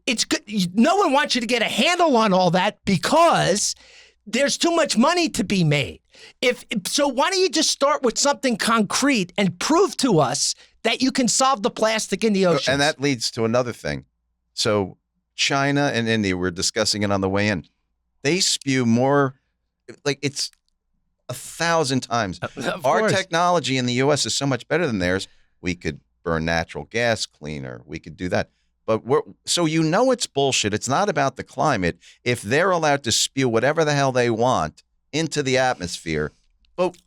A: It's good. No one wants you to get a handle on all that because there's too much money to be made. So why don't you just start with something concrete and prove to us that you can solve the plastic in the ocean?
B: And that leads to another thing. So China and India, we're discussing it on the way in. They spew more, like it's 1,000 times. Our technology in the U.S. is so much better than theirs. We could burn natural gas cleaner. We could do that. But so it's bullshit. It's not about the climate. If they're allowed to spew whatever the hell they want into the atmosphere, but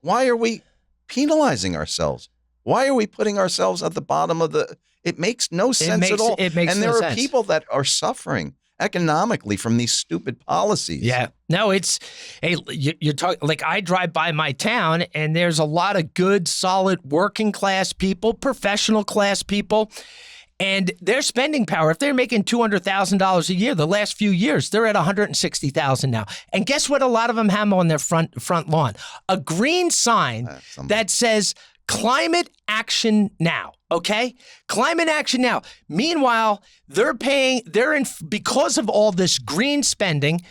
B: why are we penalizing ourselves? Why are we putting ourselves at the bottom of the? It makes no sense at all.
A: It makes
B: and
A: no
B: there
A: sense.
B: are people that are suffering economically from these stupid policies.
A: Yeah. No, you're talking, like I drive by my town and there's a lot of good, solid working class people, professional class people, and their spending power, if they're making $200,000 a year, the last few years, they're at $160,000 now. And guess what a lot of them have on their front lawn? A green sign that says climate action now. Okay? Climate action now. Meanwhile, because of all this green spending,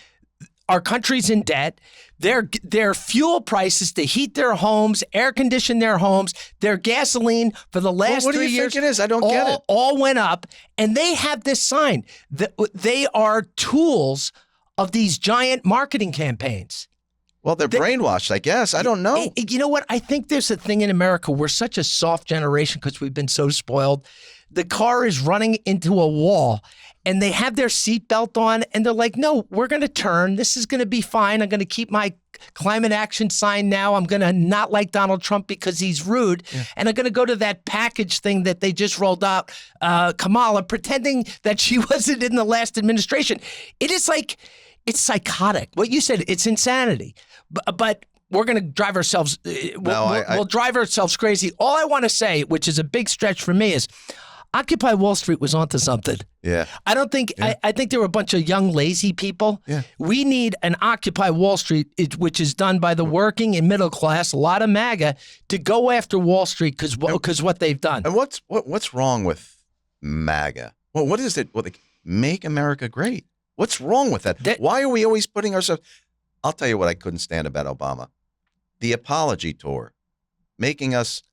A: our country's in debt. Their fuel prices to heat their homes, air condition their homes, their gasoline for the last 3 years.
B: What do you think it is? I don't get it.
A: All went up. And they have this sign that they are tools of these giant marketing campaigns.
B: Well, they're brainwashed, I guess. I don't know.
A: You know what? I think there's a thing in America. We're such a soft generation because we've been so spoiled. The car is running into a wall and they have their seatbelt on and they're like, no, we're going to turn. This is going to be fine. I'm going to keep my climate action sign now. I'm going to not like Donald Trump because he's rude. Yeah. And I'm going to go to that package thing that they just rolled out, Kamala, pretending that she wasn't in the last administration. It is like, it's psychotic. What you said, it's insanity. But we're going to drive ourselves. We'll drive ourselves crazy. All I want to say, which is a big stretch for me, is Occupy Wall Street was onto something.
B: Yeah.
A: I don't think, I think there were a bunch of young, lazy people.
B: Yeah.
A: We need an Occupy Wall Street, which is done by the working and middle class, a lot of MAGA, to go after Wall Street because what they've done.
B: And what's wrong with MAGA? Well, what is it? Make America great. What's wrong with that? Why are we always putting ourselves? I'll tell you what I couldn't stand about Obama. The apology tour, making us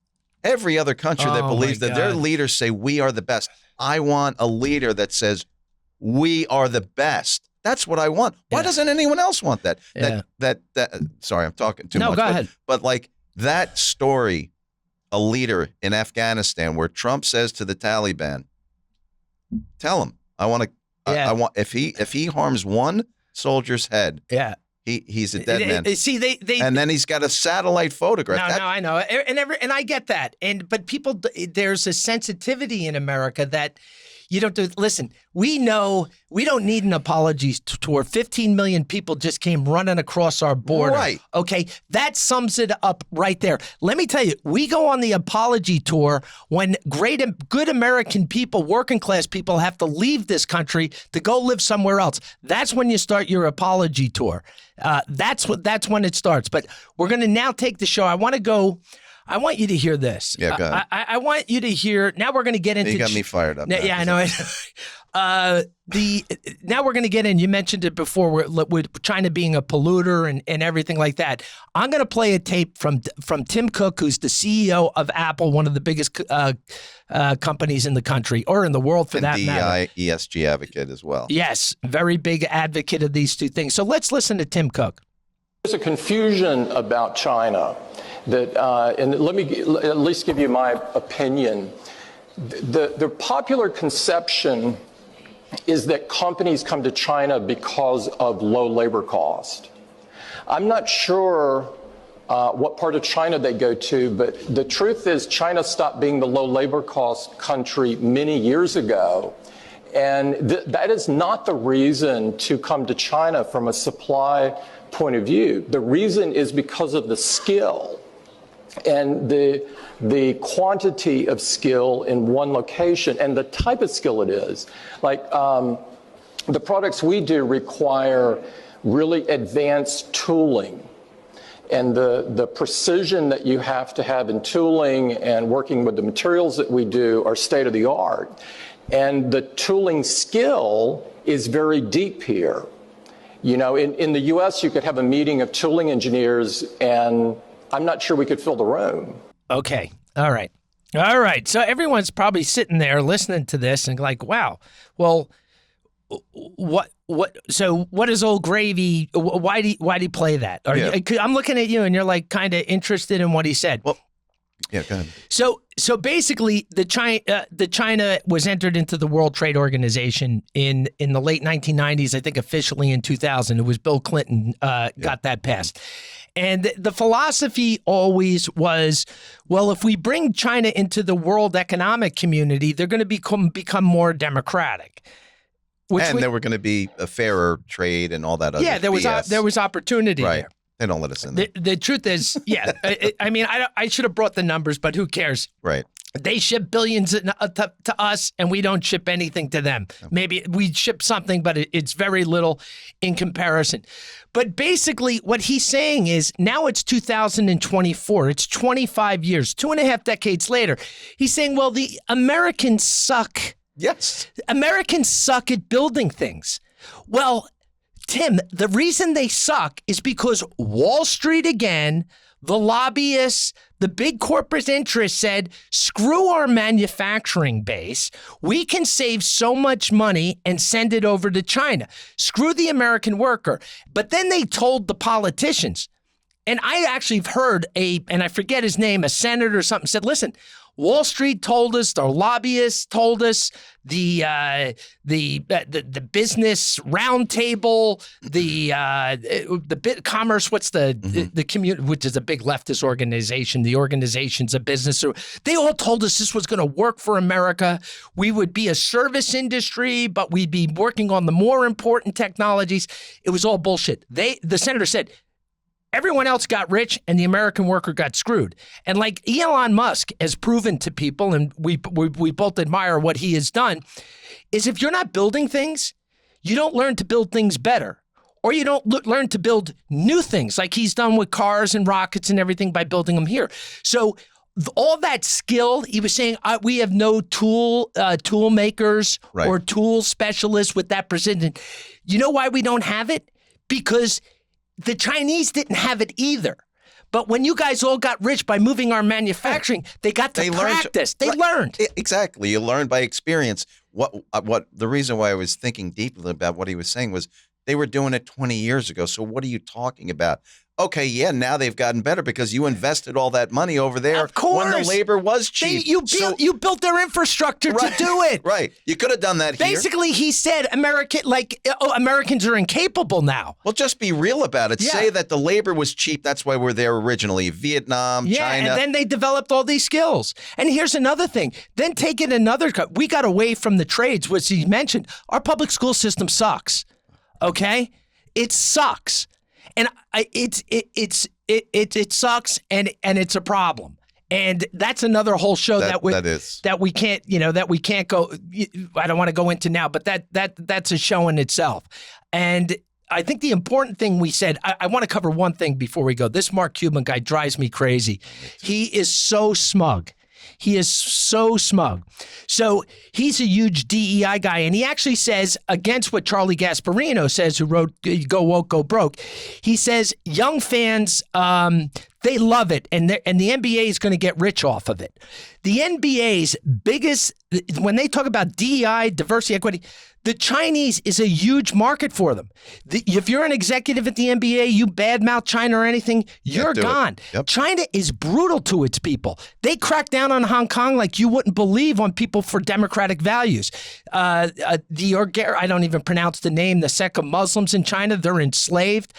B: every other country that believes that their leaders say we are the best. I want a leader that says we are the best. That's what I want. Why doesn't anyone else want that? Sorry, I'm talking too much.
A: No, go ahead.
B: But like that story, a leader in Afghanistan where Trump says to the Taliban, tell him I want if he harms one soldier's head, he's a dead man.
A: See, they
B: and then he's got a satellite photograph.
A: No, I know, and I get that, but people, there's a sensitivity in America that you don't do. Listen, we know we don't need an apology tour. 15 million people just came running across our border.
B: Right.
A: Okay, that sums it up right there. Let me tell you, we go on the apology tour when good American people, working class people, have to leave this country to go live somewhere else. That's when you start your apology tour. That's when it starts. But we're going to now take the show. I want you to hear this.
B: Yeah, go ahead.
A: I want you to hear. Now we're going to get into.
B: You got me fired up.
A: Yeah, I know. Now we're going to get in. You mentioned it before with China being a polluter and everything like that. I'm going to play a tape from Tim Cook, who's the CEO of Apple, one of the biggest companies in the country or in the world for that matter.
B: ESG advocate as well.
A: Yes, very big advocate of these two things. So let's listen to Tim Cook.
D: There's a confusion about China that, and let me at least give you my opinion. The popular conception is that companies come to China because of low labor cost. I'm not sure what part of China they go to, but the truth is China stopped being the low labor cost country many years ago. And that is not the reason to come to China from a supply point of view. The reason is because of the skill and the quantity of skill in one location and the type of skill it is. Like the products we do require really advanced tooling. And the precision that you have to have in tooling and working with the materials that we do are state of the art. And the tooling skill is very deep here. You know, in the US, you could have a meeting of tooling engineers and I'm not sure we could fill the room.
A: Okay. All right. So everyone's probably sitting there listening to this and like, wow, well, so what is Old Gravy? Why do you play that? I'm looking at you and you're like kind of interested in what he said.
B: Well, yeah, go ahead.
A: So basically, the China was entered into the World Trade Organization in the late 1990s. I think officially in 2000. It was Bill Clinton got that passed. And the philosophy always was, well, if we bring China into the world economic community, they're going to become more democratic.
B: There were going to be a fairer trade and all that other BS.
A: There was opportunity there.
B: They don't let us in there.
A: The truth is, I mean, I should have brought the numbers, but who cares?
B: Right.
A: They ship billions to us, and we don't ship anything to them. Maybe we ship something, but it's very little in comparison. But basically, what he's saying is now it's 2024. It's 25 years, 2.5 decades later. He's saying, well, the Americans suck.
B: Yes.
A: Americans suck at building things. Well, Tim, the reason they suck is because Wall Street again, the lobbyists, the big corporate interests said, screw our manufacturing base. We can save so much money and send it over to China. Screw the American worker. But then they told the politicians, and I actually heard and I forget his name, a senator or something, said, listen, Wall Street told us, the lobbyists told us, the business roundtable, the commerce, what's the community, which is a big leftist organization, the organizations of business. They all told us this was going to work for America. We would be a service industry, but we'd be working on the more important technologies. It was all bullshit. The senator said, Everyone else got rich and the American worker got screwed. And like Elon Musk has proven to people, and we both admire what he has done, is if you're not building things, you don't learn to build things better. Or you don't learn to build new things like he's done with cars and rockets and everything by building them here. So all that skill, he was saying, we have no tool makers or tool specialists with that precision. You know why we don't have it? Because the Chinese didn't have it either. But when you guys all got rich by moving our manufacturing, they got to practice. They learned.
B: Exactly. You learn by experience. What the reason why I was thinking deeply about what he was saying was they were doing it 20 years ago. So what are you talking about? Okay, yeah, now they've gotten better because you invested all that money over there when the labor was cheap.
A: You built their infrastructure to do it.
B: Right. You could have done that here.
A: Basically, he said Americans are incapable now.
B: Well, just be real about it. Yeah. Say that the labor was cheap. That's why we're there originally. Vietnam, China.
A: And then they developed all these skills. And here's another thing. Then take it another cut. We got away from the trades, which he mentioned. Our public school system sucks. Okay? It sucks. And it sucks, and it's a problem, and that's another whole show that we can't go. I don't want to go into now, but that's a show in itself. And I think the important thing we said, I want to cover one thing before we go. This Mark Cuban guy drives me crazy. He is so smug. He is so smug. So he's a huge DEI guy, and he actually says, against what Charlie Gasparino says, who wrote Go Woke, Go Broke, he says young fans, they love it, and the NBA is going to get rich off of it. The NBA's biggest, when they talk about DEI, diversity, equity, the Chinese is a huge market for them. If you're an executive at the NBA, you badmouth China or anything, you're gone. Yep. China is brutal to its people. They crack down on Hong Kong like you wouldn't believe on people for democratic values. I don't even pronounce the name, the sect of Muslims in China, they're enslaved.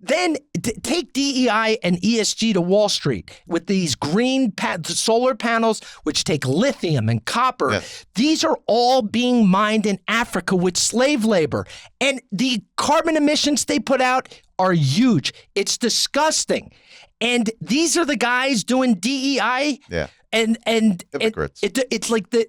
A: Then take DEI and ESG to Wall Street with these green solar panels, which take lithium and copper. Yes. These are all being mined in Africa with slave labor. And the carbon emissions they put out are huge. It's disgusting. And these are the guys doing DEI. Yeah. And
B: hypocrites.
A: It's like the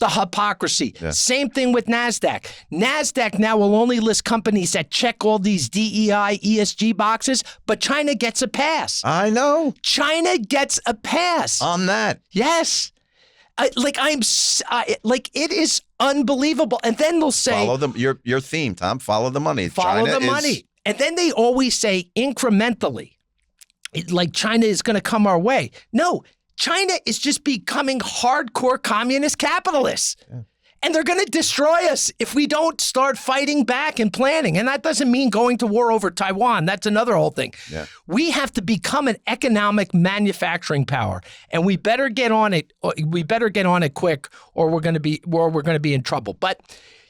A: hypocrisy. Yeah. Same thing with NASDAQ. NASDAQ now will only list companies that check all these DEI, ESG boxes, but China gets a pass.
B: I know.
A: China gets a pass.
B: On that.
A: Yes. It is unbelievable. And then they'll say...
B: Follow your theme, Tom. Follow the money.
A: Follow the money. And then they always say incrementally, like China is going to come our way. No, China is just becoming hardcore communist capitalists. Yeah. And they're going to destroy us if we don't start fighting back and planning. And that doesn't mean going to war over Taiwan. That's another whole thing. Yeah. We have to become an economic manufacturing power, and we better get on it. We better get on it quick, or we're going to be in trouble. But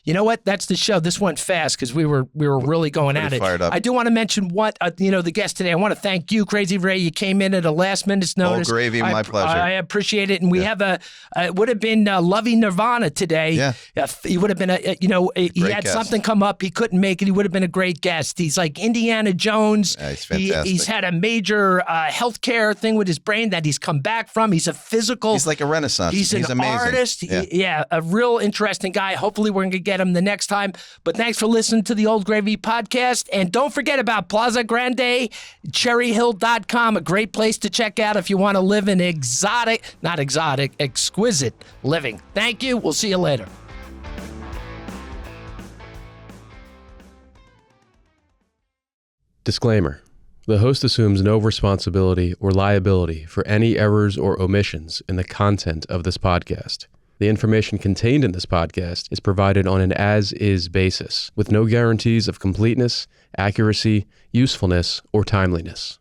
A: you know what? That's the show. This went fast because we were really going at it.
B: Fired up.
A: I do want to mention the guest today. I want to thank you, Crazy Ray. You came in at a last minute's notice.
B: Oh, gravy, my pleasure.
A: I appreciate it. And we have it would have been Lovey Nirvana today. Yeah. He would have been he had guest. Something come up. He couldn't make it. He would have been a great guest. He's like Indiana Jones.
B: Yeah, he's fantastic.
A: He's had a major healthcare thing with his brain that he's come back from. He's a physical.
B: He's like a renaissance.
A: He's an
B: amazing.
A: Artist. A real interesting guy. Hopefully we're going to get him the next time. But thanks for listening to the Old Gravy podcast. And don't forget about Plaza Grande, cherryhill.com, a great place to check out if you want to live in exquisite living. Thank you. We'll see you later.
E: Disclaimer. The host assumes no responsibility or liability for any errors or omissions in the content of this podcast. The information contained in this podcast is provided on an as-is basis, with no guarantees of completeness, accuracy, usefulness, or timeliness.